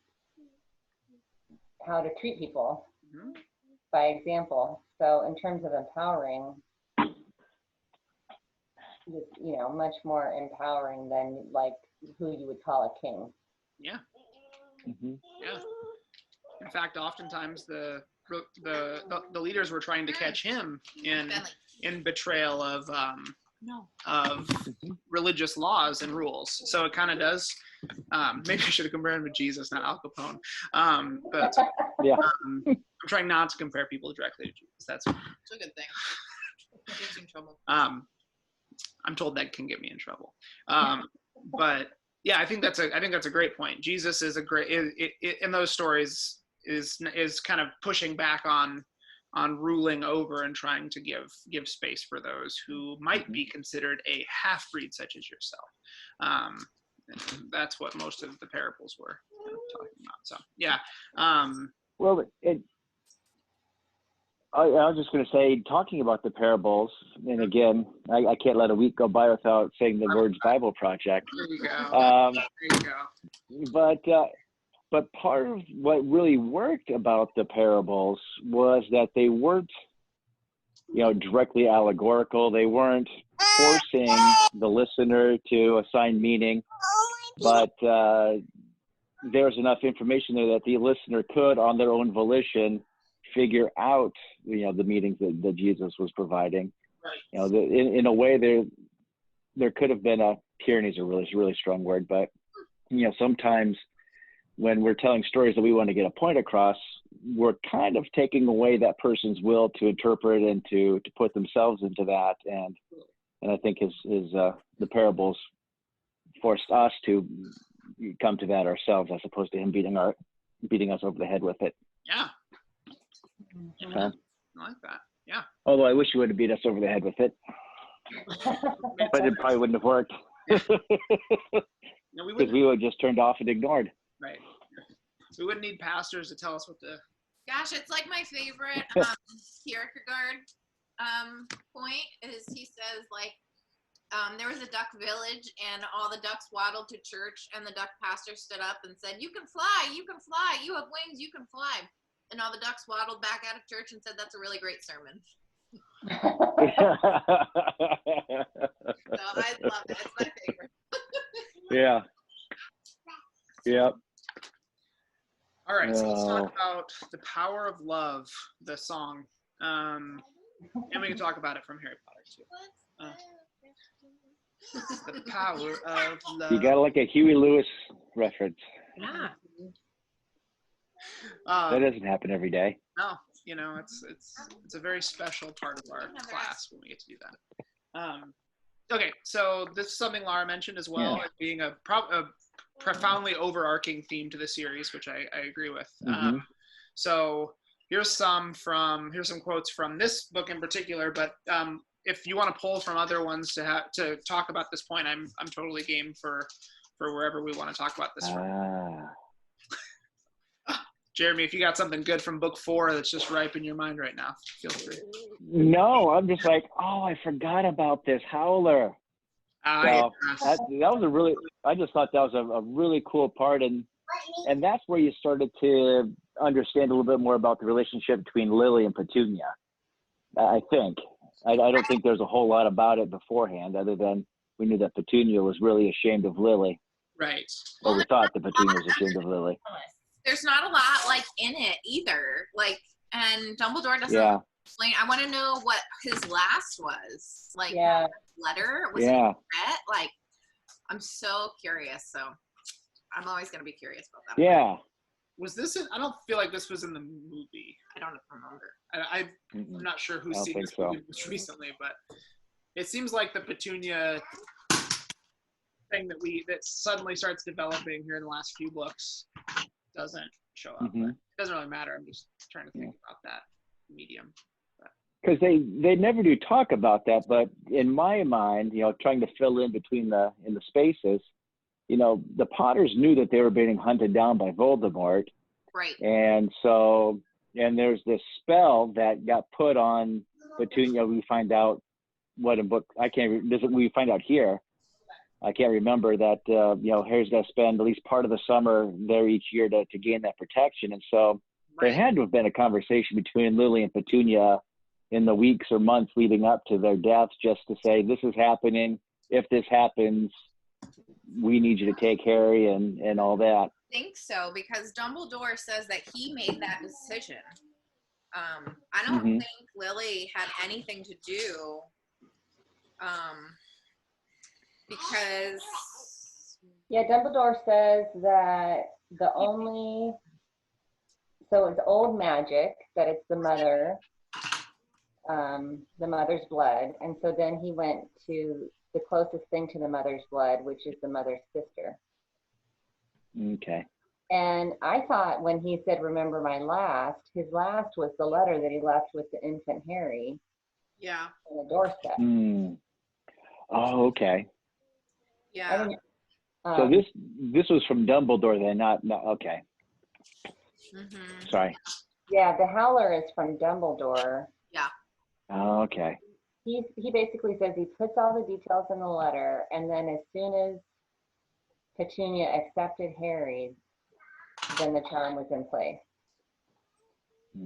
how to treat people Mhm. by example. So in terms of empowering, you know, much more empowering than like who you would call a king. Yeah. Mm-hmm. Yeah. In fact, oftentimes the leaders were trying to catch him in betrayal of religious laws and rules. So it kind of does. Maybe I should have compared him to Jesus, not Al Capone. But Yeah. I'm trying not to compare people directly to Jesus. That's It's a good thing. It gets you in trouble. I'm told that can get me in trouble. But yeah, I think that's a great point. Jesus is a great in those stories is kind of pushing back on ruling over and trying to give space for those who might be considered a half-breed such as yourself. And that's what most of the parables were kind of talking about. So yeah. Well, I was just going to say, talking about the parables, and again, I can't let a week go by without saying the words Bible Project. There you go. There you go. But part of what really worked about the parables was that they weren't, directly allegorical. They weren't forcing the listener to assign meaning, but there's enough information there that the listener could, on their own volition, figure out, the meanings that Jesus was providing. Right. In a way, there could have been tyranny is a really strong word, but sometimes when we're telling stories that we want to get a point across, we're kind of taking away that person's will to interpret and to put themselves into that. And I think the parables forced us to come to that ourselves, as opposed to him beating us over the head with it. Yeah. Okay. I like that. Yeah. Although I wish you would have beat us over the head with it, but it probably wouldn't have worked. No, Because we would have just turned off and ignored. Right. We wouldn't need pastors to tell us what to. Gosh, it's like my favorite Kierkegaard point is he says there was a duck village and all the ducks waddled to church and the duck pastor stood up and said, you can fly, you have wings, you can fly. And all the ducks waddled back out of church and said, that's a really great sermon. So I love it. It's my favorite. Yeah. Yep. All right, so let's talk about The Power of Love, the song. And we can talk about it from Harry Potter too. The Power of Love. You got like a Huey Lewis reference. Yeah. That doesn't happen every day. No, it's a very special part of our class when we get to do that. Okay, so this is something Lara mentioned as well, as being a profoundly overarching theme to the series, which I agree with. Mm-hmm. So here's some quotes from this book in particular, but if you want to pull from other ones to talk about this point, I'm totally game for wherever we want to talk about this from. Jeremy, if you got something good from book 4 that's just ripe in your mind right now, feel free. No, I'm just like, I forgot about this howler. That was I just thought that was a really cool part. And that's where you started to understand a little bit more about the relationship between Lily and Petunia, I think. I don't think there's a whole lot about it beforehand, other than we knew that Petunia was really ashamed of Lily. Right. Or we thought that Petunia was ashamed of Lily. There's not a lot in it either. And Dumbledore doesn't explain. I want to know what his last was. Letter? Was it regret? I'm so curious. So I'm always going to be curious about that. Yeah. Was this I don't feel like this was in the movie. I don't remember. I'm not sure who's seen this movie most recently, but it seems like the Petunia thing that suddenly starts developing here in the last few books doesn't show up. But it doesn't really matter. I'm just trying to think about that medium. Because they never do talk about that, but in my mind, trying to fill in between in the spaces, the Potters knew that they were being hunted down by Voldemort. Right. And so, there's this spell that got put on Petunia. We find out what in book, we find out here. I can't remember that, Harry's got to spend at least part of the summer there each year to gain that protection. And so there had to have been a conversation between Lily and Petunia in the weeks or months leading up to their deaths, just to say, this is happening. If this happens, we need you to take Harry and all that. I think so, because Dumbledore says that he made that decision. I don't think Lily had anything to do, because Dumbledore says that so it's old magic, that it's the mother's blood, and so then he went to the closest thing to the mother's blood, which is the mother's sister. Okay. And I thought when he said, remember my last, his last was the letter that he left with the infant Harry Yeah. on the doorstep. Hmm. Oh, okay. I Yeah. didn't, So this was from Dumbledore then, not okay. Mm-hmm. Sorry. yeah, the Howler is from Dumbledore. Oh, okay. He basically says he puts all the details in the letter, and then as soon as Petunia accepted Harry, then the charm was in place.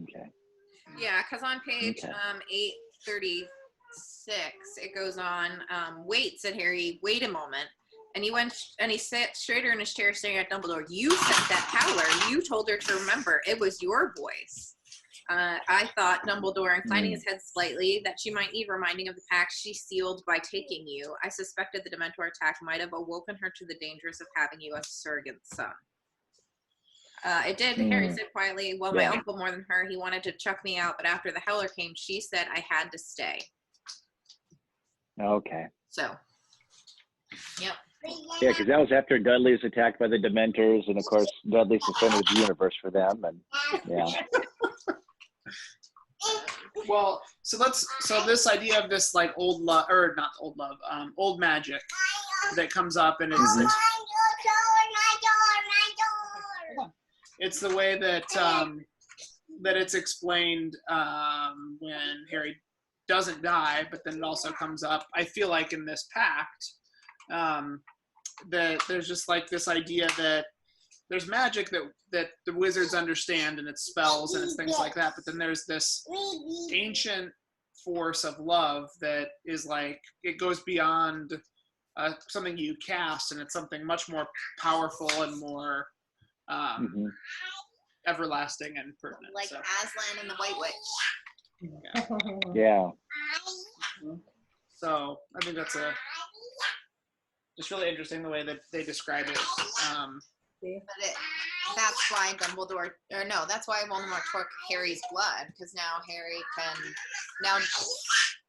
Okay. Yeah, because on page Okay. 836, it goes on, wait, said Harry, wait a moment. And he went and he sat straighter in his chair staring at Dumbledore. You sent that Howler. You told her to remember. It was your voice. I thought, Dumbledore, inclining his head slightly, that she might need reminding of the pact she sealed by taking you. I suspected the Dementor attack might have awoken her to the dangers of having you as a surrogate son. It did, Harry said quietly. Well, my uncle more than her. He wanted to chuck me out, but after the Howler came, she said I had to stay. Okay. So, yep. Yeah, because that was after Dudley was attacked by the Dementors, and of course Dudley's the center of the universe for them, and yeah. Well, so this idea of this like old love, or not old love, old magic that comes up, and it's the way that that it's explained when Harry doesn't die, but then it also comes up, I feel like, in this pact, that there's just like this idea that there's magic that the wizards understand, and it's spells and it's things like that, but then there's this ancient force of love that is like, it goes beyond something you cast, and it's something much more powerful and more everlasting and permanent. Like so. Aslan and the White Witch. Yeah. So I think that's just really interesting the way that they describe it. But that's why Dumbledore, or no, that's why Voldemort took Harry's blood, because now Harry can,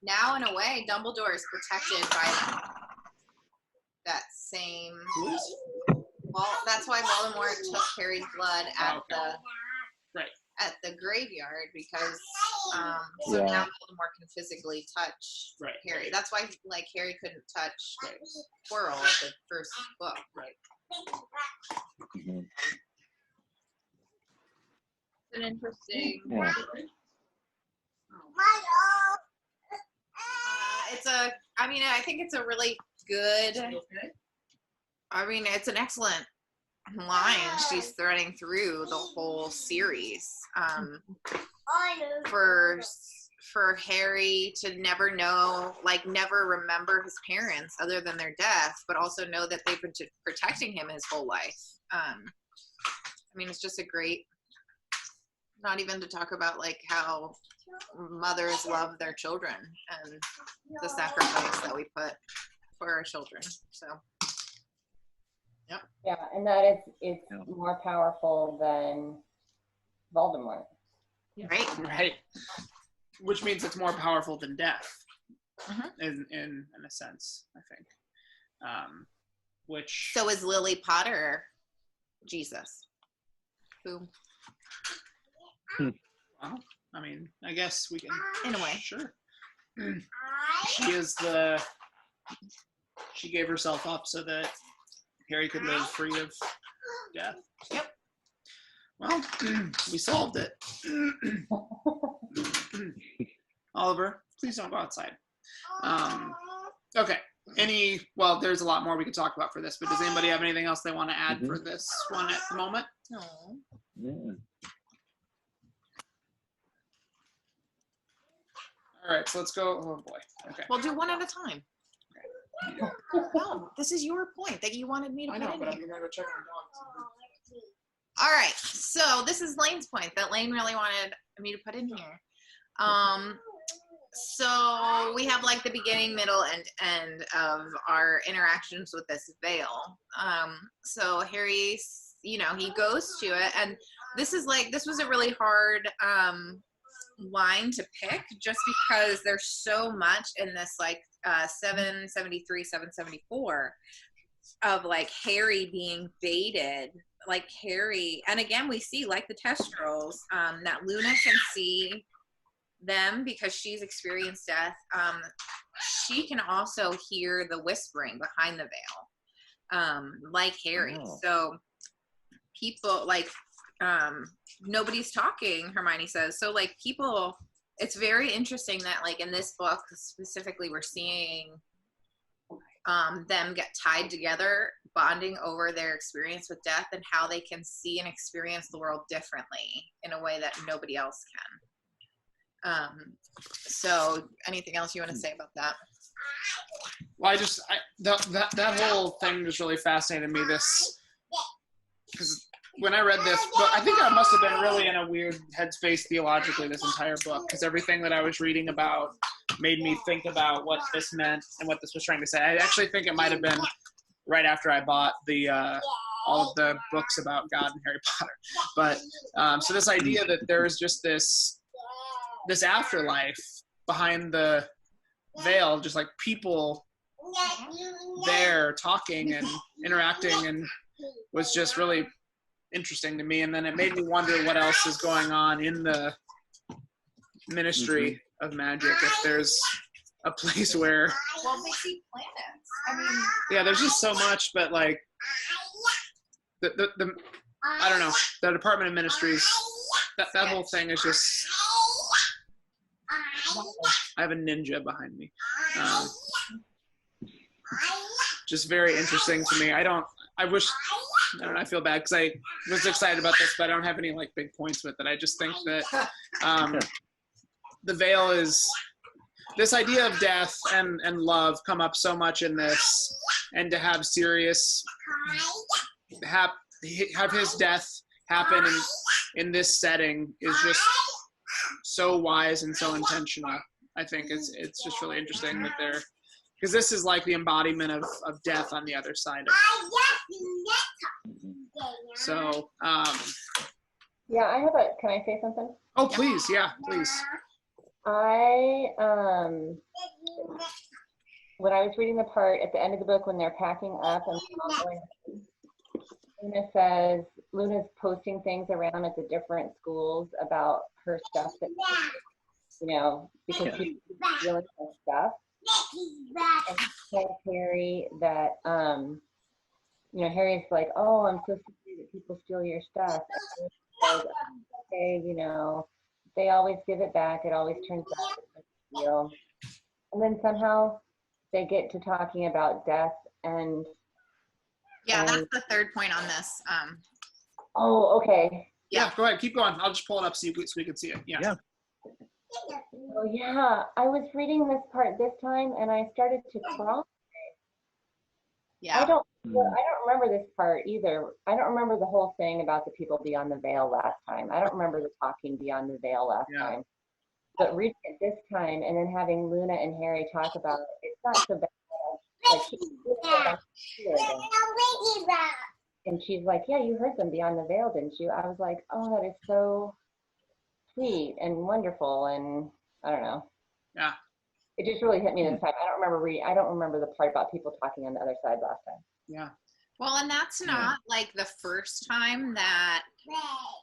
now in a way, Dumbledore is protected by that same, well, that's why Voldemort took Harry's blood at at the graveyard, because so now Voldemort can physically touch Harry. That's why, like, Harry couldn't touch Quirrell at the first book. It's an interesting. Yeah. I think it's a really good. It's an excellent line she's threading through the whole series. For Harry to never know, like never remember his parents other than their death, but also know that they've been protecting him his whole life. It's just a great, not even to talk about like how mothers love their children and the sacrifice that we put for our children. So. Yep. Yeah, and that it's more powerful than Voldemort. Yeah. Right. Which means it's more powerful than death, in a sense, I think. Which. So is Lily Potter Jesus? Who? Well, I guess we can. In a way. Sure. She gave herself up so that Harry could live free of death. Yep. Well, we solved it. Oliver, please don't go outside. Okay. There's a lot more we could talk about for this, but does anybody have anything else they want to add for this one at the moment? No. Yeah. All right, so let's go. Oh boy. Okay. We'll do one at a time. No, this is your point that you wanted me to I put know, in but I'm here. gonna go check on dogs. All right, so this is Lane's point that Lane really wanted me to put in here. So we have like the beginning, middle, and end of our interactions with this veil. So Harry, he goes to it, and this was a really hard line to pick, just because there's so much in this 773, 774 of like Harry being baited like Harry, and again we see like the Testrals, that Luna can see them because she's experienced death. She can also hear the whispering behind the veil, like Harry. Oh. So people like, nobody's talking, Hermione says. So like people, it's very interesting that like in this book specifically we're seeing them get tied together, bonding over their experience with death and how they can see and experience the world differently in a way that nobody else can. So anything else you want to say about that? Well, that whole thing just really fascinated me. This, because when I read this book, I think I must have been really in a weird headspace theologically this entire book, because everything that I was reading about made me think about what this meant and what this was trying to say. I actually think it might have been right after I bought the all of the books about God and Harry Potter. But so this idea that there is just this afterlife behind the veil, just like people there talking and interacting, and was just really interesting to me. And then it made me wonder what else is going on in the ministry of magic, if there's a place where, Well, they see planets. I mean, yeah, there's just so much, but like the I don't know, the Department of Ministries, that whole thing is just, I have a ninja behind me. Just very interesting to me. I don't know, I feel bad because I was excited about this, but I don't have any like big points with it. I just think that the veil is, this idea of death and love come up so much in this, and to have Sirius have his death happen in this setting is just so wise and so intentional. I think it's just really interesting that they're, because this is like the embodiment of death on the other side of it. So Yeah, can I say something? oh please, yeah, please. When I was reading the part at the end of the book when they're packing up and Luna's posting things around at the different schools about her stuff that, because she's dealing with stuff. And she told Harry that, Harry's like, oh, I'm so sorry that people steal your stuff. And he says, okay, they always give it back. It always turns out it's a deal. And then somehow they get to talking about death and. yeah, that's the third point on this. Oh, okay. Yeah, go ahead, keep going. I'll just pull it up so we can see it. Yeah. Oh, yeah. I was reading this part this time and I started to cry. Yeah. I don't remember this part either. I don't remember the whole thing about the people beyond the veil last time. I don't remember the talking beyond the veil last time. But reading it this time and then having Luna and Harry talk about it, it's not so bad. Like and she's like, yeah, you heard them beyond the veil, didn't you? I was like, oh, that is so sweet and wonderful, and I don't know. Yeah. It just really hit me this time. I don't remember the part about people talking on the other side last time. Yeah. Well, and that's not like the first time that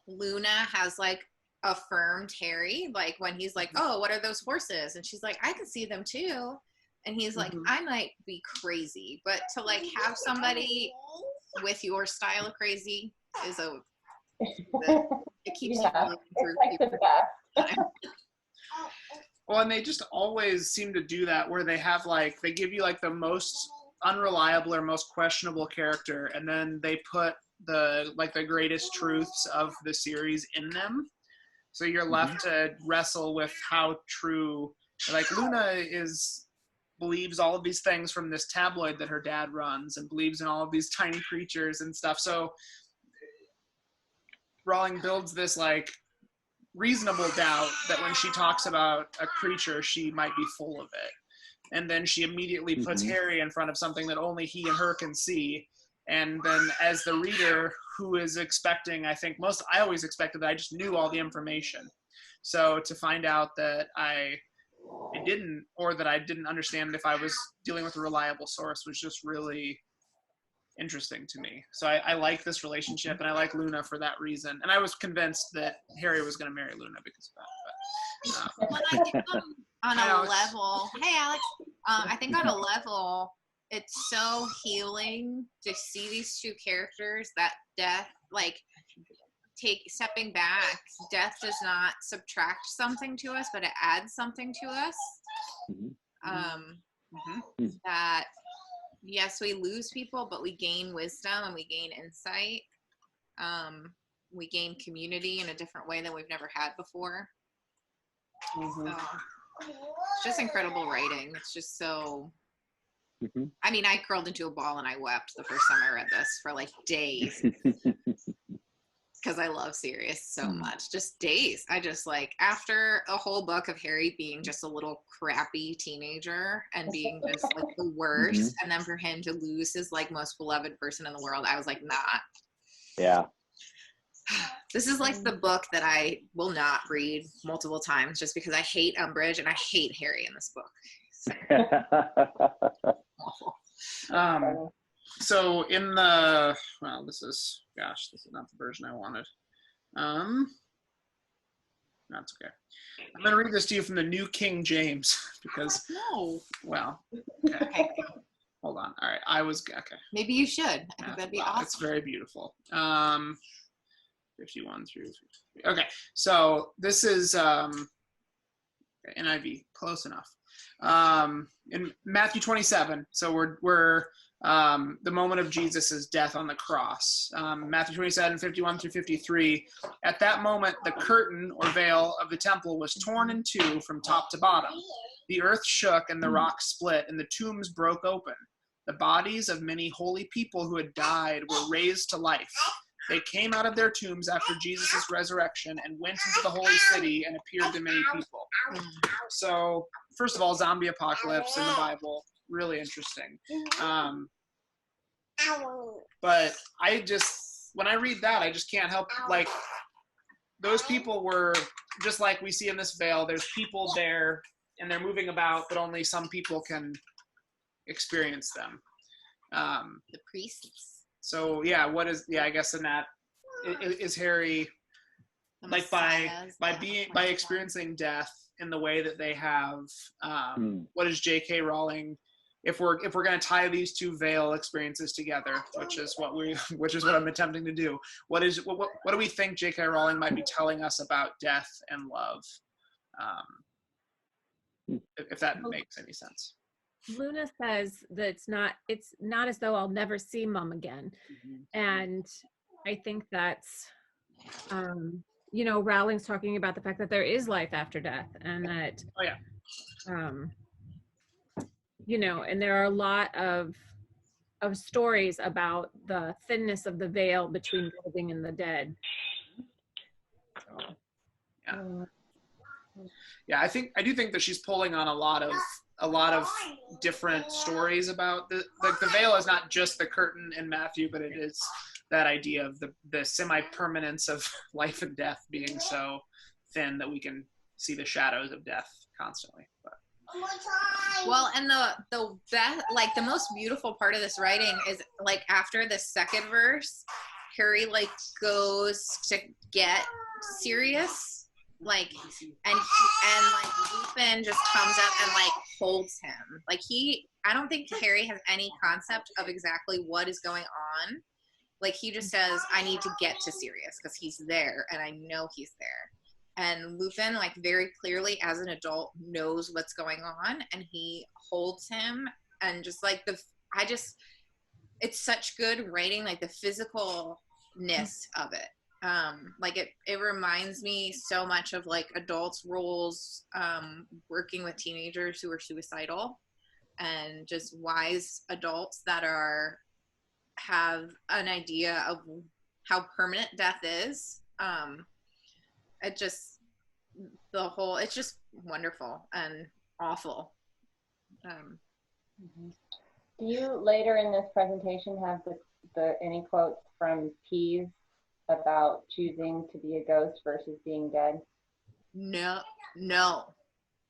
Luna has like affirmed Harry, like when he's like, oh, what are those horses? And she's like, I can see them too. And he's like, I might be crazy, but to like have somebody with your style of crazy is it keeps you looking through like people. the best. Well, and they just always seem to do that, where they have like, they give you like the most unreliable or most questionable character, and then they put the greatest truths of the series in them. So you're left to wrestle with how true, like Luna believes all of these things from this tabloid that her dad runs, and believes in all of these tiny creatures and stuff. So Rowling builds this like reasonable doubt that when she talks about a creature, she might be full of it. And then she immediately puts Harry in front of something that only he and her can see. And then as the reader who is expecting, I always expected that I just knew all the information. So to find out that I didn't, or that I didn't understand if I was dealing with a reliable source, was just really interesting to me. So I like this relationship, and I like Luna for that reason. And I was convinced that Harry was going to marry Luna because of that. But, Well, I think on Hi, a Alex. level, hey Alex, I think on a level, it's so healing to see these two characters that death, like, stepping back, death does not subtract something to us, but it adds something to us. That yes, we lose people, but we gain wisdom and we gain insight. We gain community in a different way than we've never had before. So it's just incredible writing. It's just so. I mean, I curled into a ball and I wept the first time I read this for like days because I love Sirius so much. Just days. I just like, after a whole book of Harry being just a little crappy teenager and being just like the worst, and then for him to lose his like most beloved person in the world, I was like, nah. Yeah. This is like the book that I will not read multiple times just because I hate Umbridge and I hate Harry in this book. Awful. So in the, well, this is not the version I wanted. That's okay. I'm going to read this to you from the New King James because, well, okay. Hold on. All right. Okay. Maybe you should. I think that'd be awesome. It's very beautiful. 51 through 53. Okay. So this is NIV, close enough. In Matthew 27, so we're the moment of Jesus' death on the cross. Matthew 27, 51 through 53. At that moment, the curtain or veil of the temple was torn in two from top to bottom. The earth shook and the rocks split and the tombs broke open. The bodies of many holy people who had died were raised to life. They came out of their tombs after Jesus' resurrection and went into the holy city and appeared to many people. So, first of all, zombie apocalypse in the Bible, really interesting. But when I read that, I just can't help, like, those people were, just like we see in this veil, there's people there, and they're moving about, but only some people can experience them. The priests. So yeah, I guess in that is Harry, like by experiencing death in the way that they have. What is J.K. Rowling? If we're going to tie these two veil experiences together, which is what I'm attempting to do. What do we think J.K. Rowling might be telling us about death and love? If that makes any sense. Luna says that it's not as though I'll never see Mom again. And I think that's, Rowling's talking about the fact that there is life after death, and that, and there are a lot of stories about the thinness of the veil between the living and the dead. Yeah, I do think that she's pulling on a lot of different stories about the veil is not just the curtain in Matthew, but it is that idea of the semi-permanence of life and death being so thin that we can see the shadows of death constantly. But. Well, and the best, like the most beautiful part of this writing is like after the second verse, Harry like goes to get Sirius. Like and Lupin just comes up and like holds him. Like I don't think Harry has any concept of exactly what is going on. Like he just says, I need to get to Sirius because he's there and I know he's there. And Lupin, like very clearly as an adult, knows what's going on and he holds him and just like it's such good writing, like the physicalness of it. Like it reminds me so much of like adults' roles working with teenagers who are suicidal, and just wise adults that have an idea of how permanent death is. It's just wonderful and awful. Do you later in this presentation have the any quotes from Peeves about choosing to be a ghost versus being dead? No.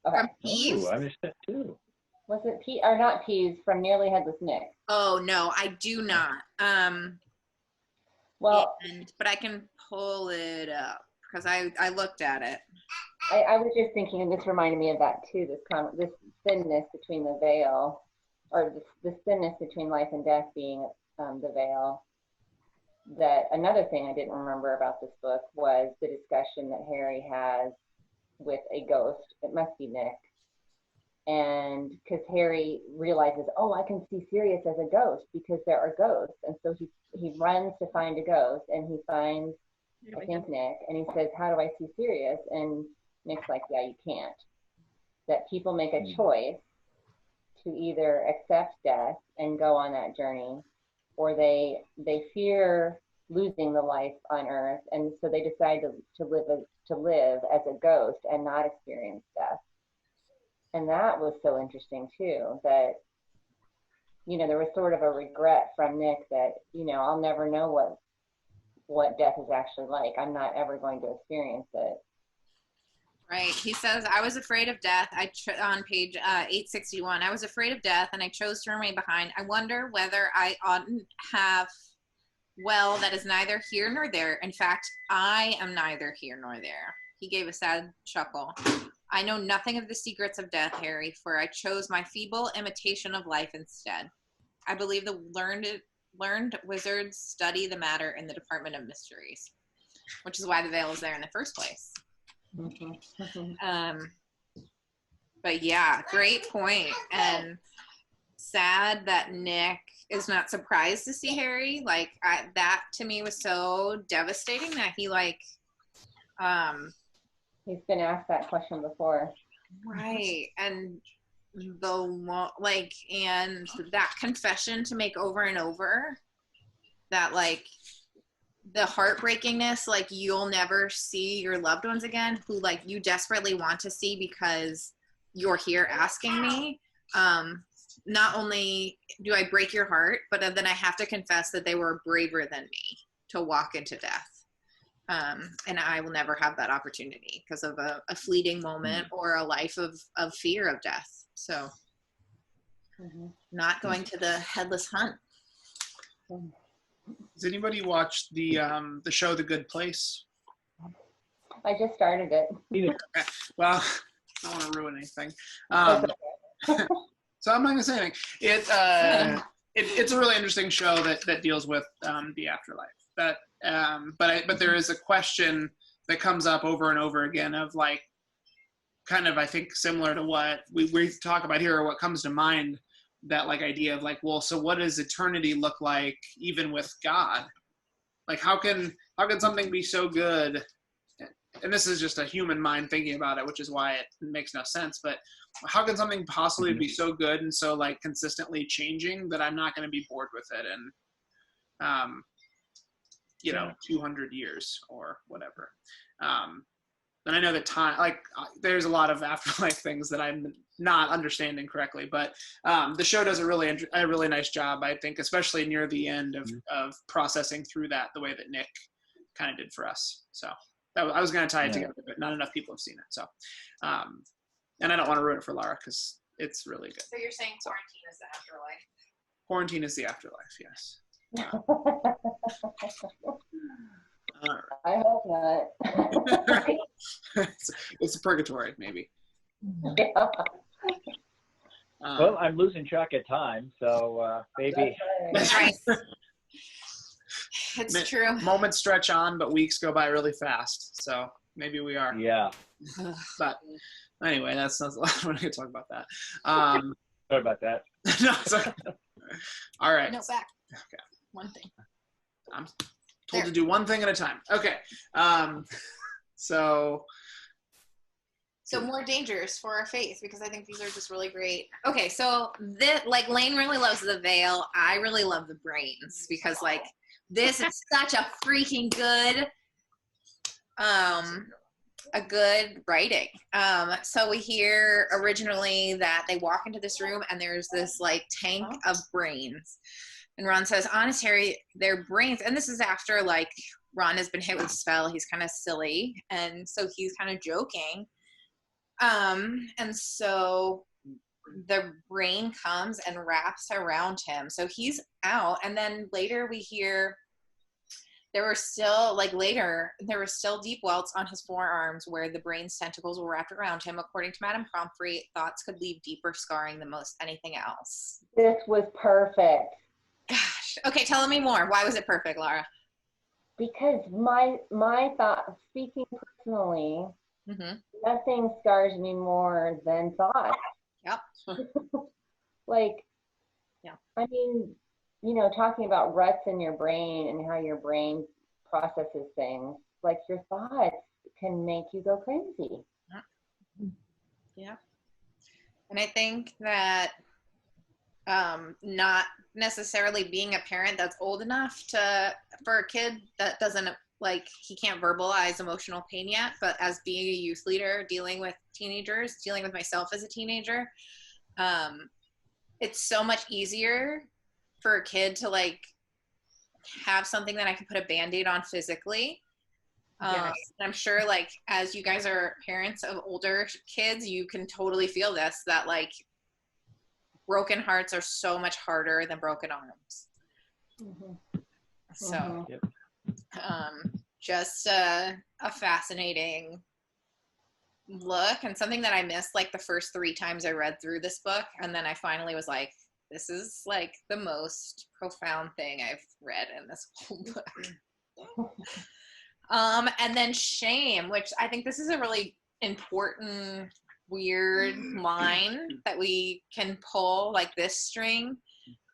Okay. From Peeves? Ooh, I missed that too. Was it or not Peas from Nearly Headless Nick? Oh no, I do not. Well, But I can pull it up because I looked at it. I was just thinking, and this reminded me of that too. This thinness between the veil, or this thinness between life and death being the veil. That another thing I didn't remember about this book was the discussion that Harry has with a ghost. It must be Nick. And because Harry realizes, oh, I can see Sirius as a ghost because there are ghosts. And so he runs to find a ghost, and he finds, I think, Nick, and he says, how do I see Sirius? And Nick's like, yeah, you can't. That people make a choice to either accept death and go on that journey, or they fear losing the life on Earth, and so they decide to live as a ghost and not experience death. And that was so interesting too, that, you know, there was sort of a regret from Nick that, you know, I'll never know what death is actually like. I'm not ever going to experience it. Right. He says, I was afraid of death. On page 861, I was afraid of death and I chose to remain behind. I wonder whether I oughtn't have. Well, that is neither here nor there. In fact, I am neither here nor there. He gave a sad chuckle. I know nothing of the secrets of death, Harry, for I chose my feeble imitation of life instead. I believe the learned wizards study the matter in the Department of Mysteries, which is why the veil is there in the first place. But yeah, great point. And sad that Nick is not surprised to see Harry. Like, that to me was so devastating that he he's been asked that question before. Right. And and that confession to make over and over, that like the heartbreakingness, like you'll never see your loved ones again who like you desperately want to see because you're here asking me. Not only do I break your heart, but then I have to confess that they were braver than me to walk into death. And I will never have that opportunity because of a fleeting moment or a life of fear of death. So not going to the headless hunt. Has anybody watched the show The Good Place? I just started it. Well, I don't want to ruin anything. So I'm not gonna say anything. It's a really interesting show that deals with the afterlife. But there is a question that comes up over and over again of like, kind of I think similar to what we talk about here, or what comes to mind, that like idea of like, well, so what does eternity look like even with God? Like how can something be so good? And this is just a human mind thinking about it, which is why it makes no sense. But how can something possibly be so good and so like consistently changing that I'm not going to be bored with it in, 200 years or whatever. And I know that time, like there's a lot of afterlife things that I'm not understanding correctly, but the show does a really nice job, I think, especially near the end of processing through that the way that Nick kind of did for us. So I was going to tie it together, but not enough people have seen it. So, and I don't want to ruin it for Lara because it's really good. So you're saying quarantine is the afterlife? Quarantine is the afterlife, yes. I hope not. It's a purgatory, maybe. Yeah. Well, I'm losing track of time, so maybe. That's right. Right. It's true. Moments stretch on, but weeks go by really fast. So maybe we are. Yeah. But anyway, that's not. We're not going to talk about that. Sorry about that. No, it's okay. All right. No, back. Okay. One thing. I'm told to do one thing at a time. Okay. So more dangers for our faith, because I think these are just really great. Okay, so like Lane really loves the veil. I really love the brains, because like this is such a freaking good a good writing. So we hear originally that they walk into this room and there's this like tank of brains. And Ron says, honest Harry, they're brains. And this is after like Ron has been hit with a spell. He's kind of silly. And so he's kind of joking. And so the rain comes and wraps around him. So he's out. And then later we hear there were still deep welts on his forearms where the brain's tentacles were wrapped around him. According to Madame Pomfrey, thoughts could leave deeper scarring than most anything else. This was perfect. Gosh. Okay, tell me more. Why was it perfect, Laura? Because my thought, speaking personally, Mm-hmm. nothing scars me more than thought. Yep. Like, yeah. I mean, you know, talking about ruts in your brain and how your brain processes things, like your thoughts can make you go crazy. Yeah. And I think that not necessarily being a parent that's old enough for a kid that doesn't, like, he can't verbalize emotional pain yet, but as being a youth leader, dealing with teenagers, dealing with myself as a teenager, it's so much easier for a kid to, like, have something that I can put a Band-Aid on physically. Yes. I'm sure, like, as you guys are parents of older kids, you can totally feel this, that, like, broken hearts are so much harder than broken arms. Mm-hmm. So, Mhm. Yep. just a fascinating look, and something that I missed like the first 3 times I read through this book, and then I finally was like, this is like the most profound thing I've read in this whole book. And then shame, which I think this is a really important, weird line that we can pull, like this string,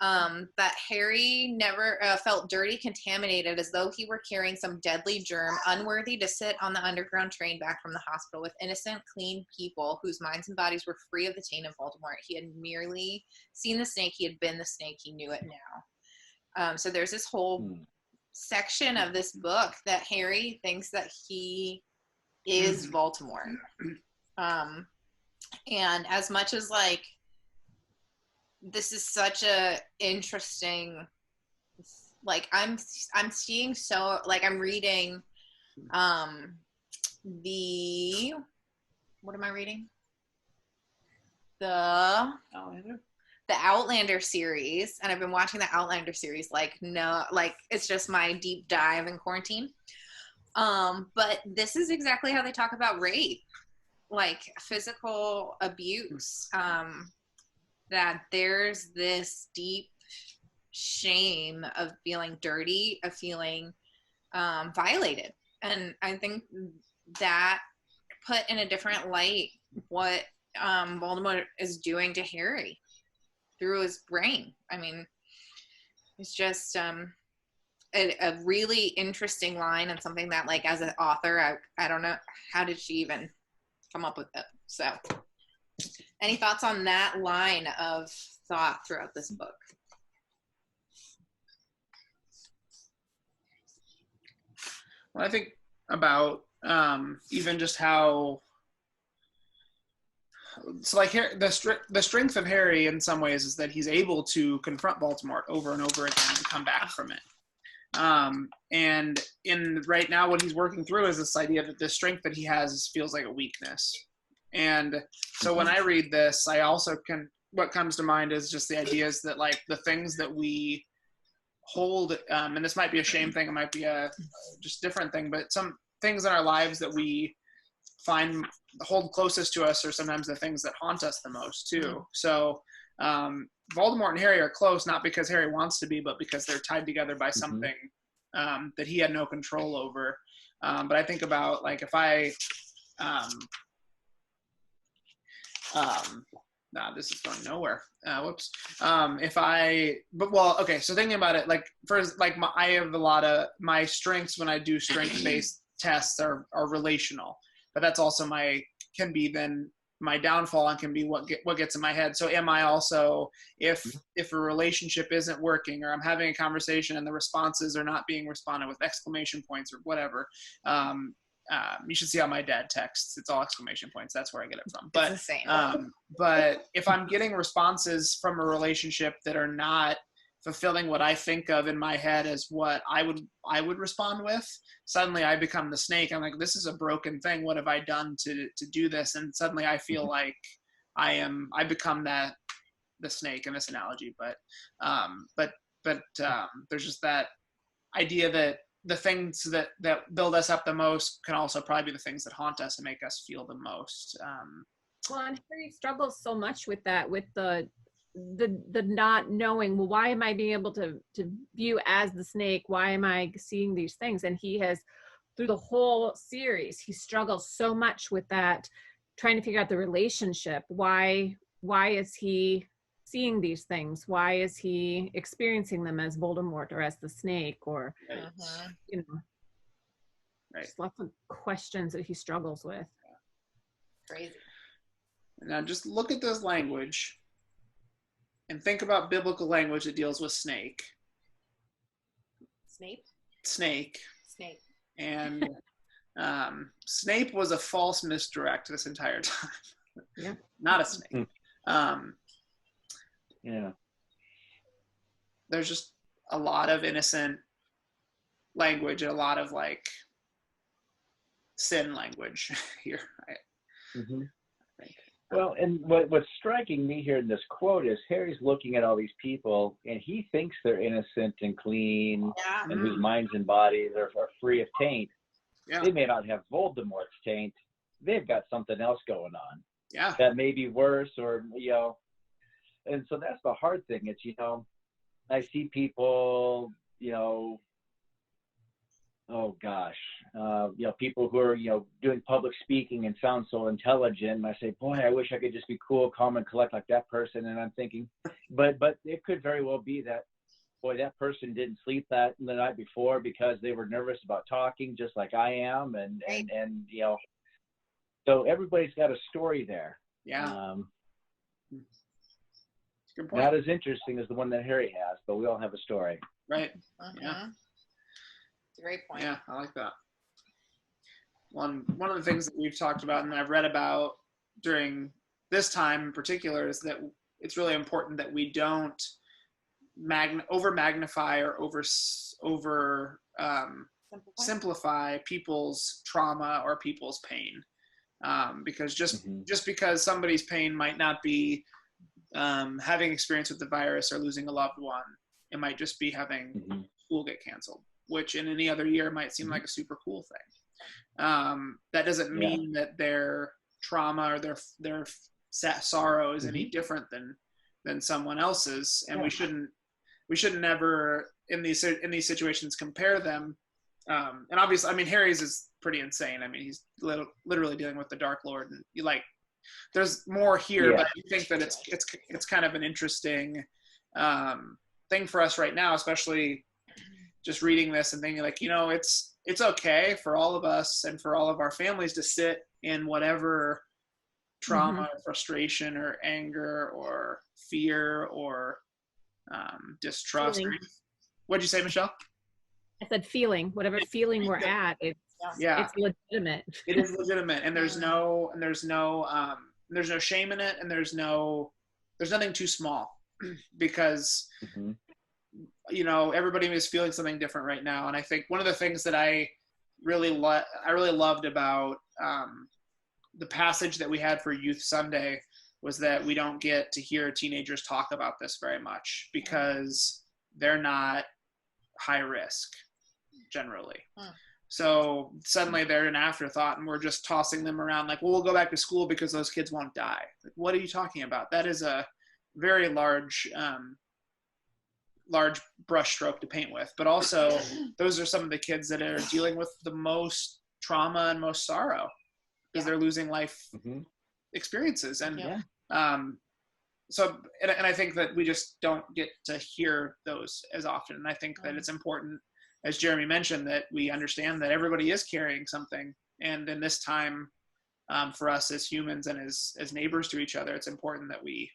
that Harry never felt dirty, contaminated, as though he were carrying some deadly germ, unworthy to sit on the underground train back from the hospital with innocent, clean people whose minds and bodies were free of the taint of Voldemort. He had merely seen the snake. He had been the snake. He knew it now. So there's this whole section of this book that Harry thinks that he is Voldemort. And as much as, like, this is such a interesting, like, I'm seeing, so, like, I'm reading what am I reading? The Outlander series, and I've been watching the Outlander series, like, no, like, it's just my deep dive in quarantine. But this is exactly how they talk about rape, like physical abuse, that there's this deep shame of feeling dirty, of feeling violated. And I think that put in a different light what Voldemort is doing to Harry through his brain. I mean, it's just a really interesting line, and something that, like, as an author, I don't know, how did she even come up with it? So any thoughts on that line of thought throughout this book? Well, I think about even just how, so, like, the strength of Harry in some ways is that he's able to confront Voldemort over and over again and come back from it. And in right now, what he's working through is this idea that the strength that he has feels like a weakness. And so when I read this, I also what comes to mind is just the ideas that, like, the things that we hold, and this might be a shame thing, it might be a just different thing, but some things in our lives that we hold closest to us are sometimes the things that haunt us the most too. So Voldemort and Harry are close, not because Harry wants to be, but because they're tied together by something that he had no control over. But I think about, like, if I this is going nowhere. Whoops. So thinking about it, like, first, like, I have a lot of my strengths when I do strength-based tests are relational, but that's also can be then my downfall, and can be what gets in my head. So am I also, if a relationship isn't working, or I'm having a conversation and the responses are not being responded with exclamation points or whatever, you should see how my dad texts. It's all exclamation points. That's where I get it from. But it's insane. But if I'm getting responses from a relationship that are not fulfilling what I think of in my head as what I would respond with, suddenly I become the snake. I'm like, this is a broken thing. What have I done to do this? And suddenly I feel like I become the snake in this analogy, but there's just that idea that the things that build us up the most can also probably be the things that haunt us and make us feel the most. Well, and Harry struggles so much with that, with the not knowing, well, why am I being able to view as the snake? Why am I seeing these things? And he has, through the whole series, he struggles so much with that, trying to figure out the relationship. Why is he seeing these things? Why is he experiencing them as Voldemort or as the snake, or you know, just lots of questions that he struggles with. Crazy. Now just look at this language and think about biblical language that deals with snake. Snake. And Snape was a false misdirect this entire time. Yeah. Not a snake. Yeah. There's just a lot of innocent language and a lot of like sin language here. Mm-hmm. Well, and what's striking me here in this quote is Harry's looking at all these people and he thinks they're innocent and clean and whose minds and bodies are free of taint. Yeah. They may not have Voldemort's taint. They've got something else going on. Yeah. That may be worse, or, you know, and so that's the hard thing. It's, you know, I see people, you know, oh gosh, you know, people who are, you know, doing public speaking and sound so intelligent. And I say, boy, I wish I could just be cool, calm, and collect like that person. And I'm thinking, but it could very well be that, boy, that person didn't sleep the night before because they were nervous about talking, just like I am. And you know, so everybody's got a story there. Yeah. Good point. Not as interesting as the one that Harry has, but we all have a story. Right. Yeah. It's a great point. Yeah, I like that. One of the things that we've talked about and I've read about during this time in particular is that it's really important that we don't over magnify or over simplify people's trauma or people's pain, because just because somebody's pain might not be having experience with the virus or losing a loved one, it might just be having school get canceled, which in any other year might seem like a super cool thing. That doesn't mean that their trauma or their sorrow is any different than someone else's, and we shouldn't ever in these situations compare them. And obviously, I mean, Harry's is pretty insane. I mean, he's literally dealing with the Dark Lord, and you like. There's more here, but I think that it's kind of an interesting thing for us right now, especially just reading this and thinking like, you know, it's okay for all of us and for all of our families to sit in whatever trauma or frustration or anger or fear or distrust. What'd you say, Michelle? I said feeling, whatever feeling we're at, it's legitimate. It is legitimate, and there's no shame in it, and there's nothing too small, because you know, everybody is feeling something different right now. And I think one of the things that I really loved about the passage that we had for Youth Sunday was that we don't get to hear teenagers talk about this very much because they're not high risk generally. So suddenly they're an afterthought, and we're just tossing them around like, well, we'll go back to school because those kids won't die. Like, what are you talking about? That is a very large brushstroke to paint with. But also, those are some of the kids that are dealing with the most trauma and most sorrow because they're losing life experiences. And so I think that we just don't get to hear those as often. And I think that it's important, as Jeremy mentioned, that we understand that everybody is carrying something. And in this time, for us as humans and as neighbors to each other, it's important that we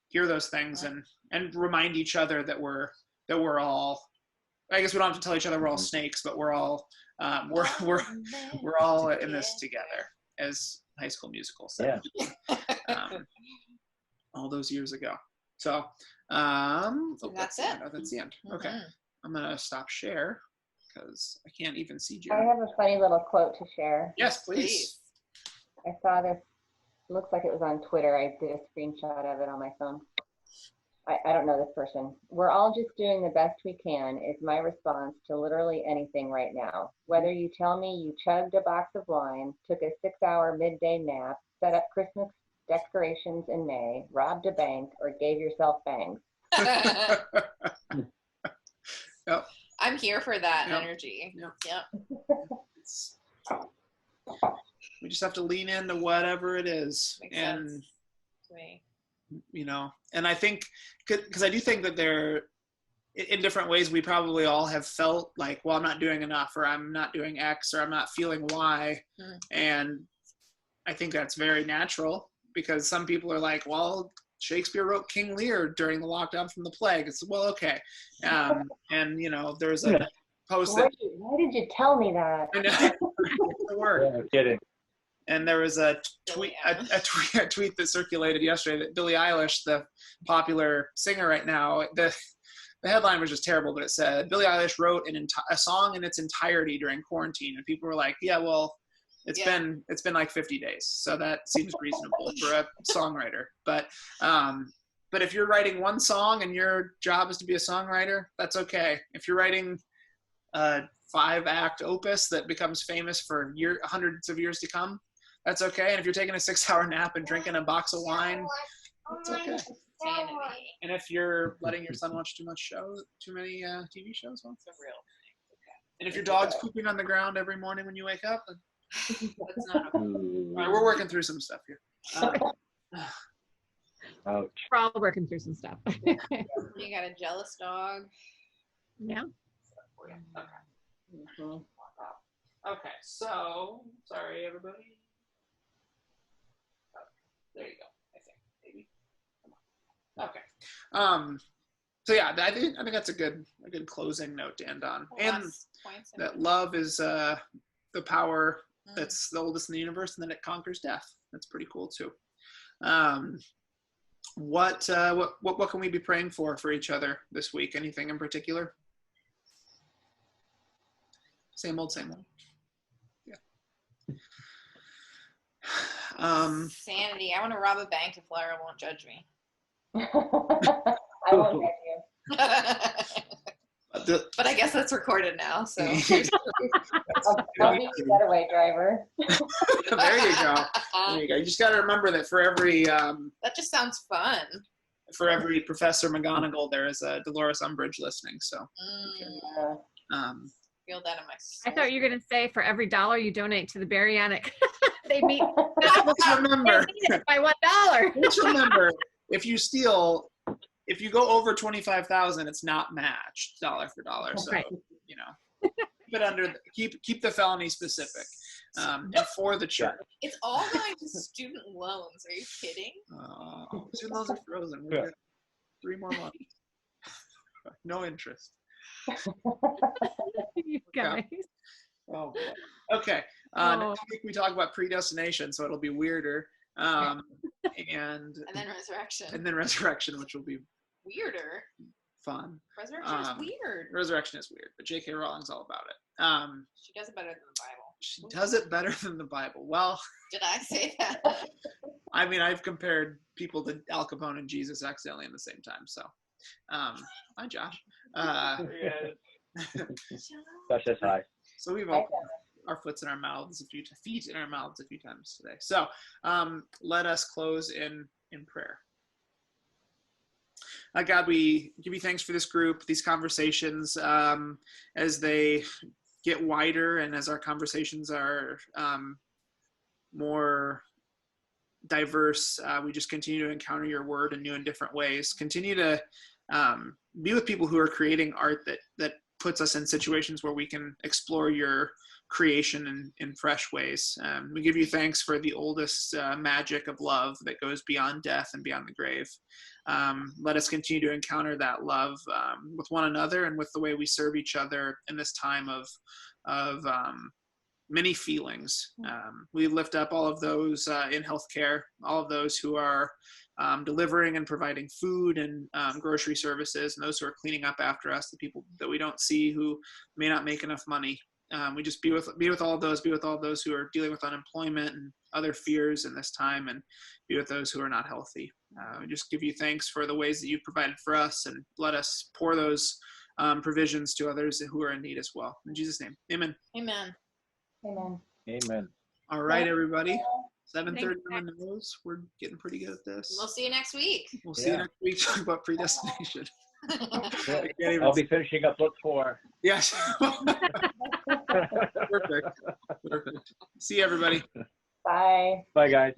hear those things and remind each other that we're all, I guess we don't have to tell each other we're all snakes, but we're all we're all in this together, as High School Musical said. All those years ago. So that's it. That's the end. Okay. I'm gonna stop share because I can't even see Jeremy. I have a funny little quote to share. Yes, please. I saw this looks like it was on Twitter. I did a screenshot of it on my phone. I don't know this person. We're all just doing the best we can is my response to literally anything right now. Whether you tell me you chugged a box of wine, took a 6-hour midday nap, set up Christmas decorations in May, robbed a bank, or gave yourself bangs. Yep. I'm here for that Yep. energy. Yep. We just have to lean into whatever it is. Makes and sense to me. you know, and I think because I do think that there in different ways we probably all have felt like, well, I'm not doing enough, or I'm not doing X, or I'm not feeling Y. And I think that's very natural, because some people are like, well, Shakespeare wrote King Lear during the lockdown from the plague. It's, well, okay. And you know, there's a post that Why did you tell me that? I know, the word. No kidding. And there was a Billie tweet, a tweet that circulated yesterday that Billie Eilish, the popular singer right now, the headline was just terrible, but it said Billie Eilish wrote a song in its entirety during quarantine, and people were like, "Yeah, well, it's been like 50 days, so that seems reasonable for a songwriter." But if you're writing one song and your job is to be a songwriter, that's okay. If you're writing a 5-act opus that becomes famous for hundreds of years to come, that's okay. And if you're taking a 6-hour nap and drinking a box of wine, that's okay. Sanity. And if you're letting your son watch too many TV shows, well, It's a real and if your dog's pooping on the ground every morning when you wake up, then, That's not okay. Ooh. all right, we're working through some stuff here. Ouch. We're all working through some stuff. You got a jealous dog. Yeah. Mhm. Okay, so sorry everybody. There you go. I think maybe. Okay. So yeah, I think that's a good closing note to end on. And Last points in that love is the power that's the oldest in the universe, and then it conquers death. That's pretty cool too. What can we be praying for each other this week? Anything in particular? Same old. Yeah. Sanity. I want to rob a bank if Lara won't judge me. I won't get you. But I guess that's recorded now, so. I'll be the getaway driver. There you go. There you go. You just got to remember that for every That just sounds fun. Professor McGonagall, there is a Dolores Umbridge listening. So, Feel that in my soul. I thought you were going to say for every $1 you donate to the Baryonic, they meet let's remember. by $1. Let's remember, if you go over 25,000, it's not matched dollar for dollar. So Right. you know, keep the felony specific, and for the church. It's all going to student loans. Are you kidding? Student loans are frozen. We got 3 more months. No interest. You guys. Oh boy. Okay. Next week we talk about predestination, so it'll be weirder. And then resurrection. and then resurrection, which will be Weirder. fun. Resurrection is weird. Resurrection is weird, but J.K. Rowling's all about it. She does it better than the Bible. She does it better than the Bible. Well, Did I say that? I mean, I've compared people to Al Capone and Jesus accidentally at the same time. So, hi, Josh. Josh says hi. So we've all our feet in our mouths a few times today. So let us close in prayer. God, we give you thanks for this group, these conversations, as they get wider and as our conversations are more diverse. We just continue to encounter your word in new and different ways. Continue to be with people who are creating art that puts us in situations where we can explore your creation in fresh ways. We give you thanks for the oldest magic of love that goes beyond death and beyond the grave. Let us continue to encounter that love with one another and with the way we serve each other in this time of many feelings. We lift up all of those in healthcare, all of those who are delivering and providing food and grocery services, and those who are cleaning up after us, the people that we don't see who may not make enough money. we just be with all those who are dealing with unemployment and other fears in this time, and be with those who are not healthy. We just give you thanks for the ways that you've provided for us, and let us pour those provisions to others who are in need as well. In Jesus' name, amen. Amen. Amen. Amen. All right, everybody. 7:30 Thanks, on the nose. We're getting pretty good at this. We'll see you next week. We'll see you Yeah. next week. Talk about predestination. Yeah, I can't even- I'll be finishing up book 4. Yes. Perfect. See you, everybody. Bye. Bye, guys.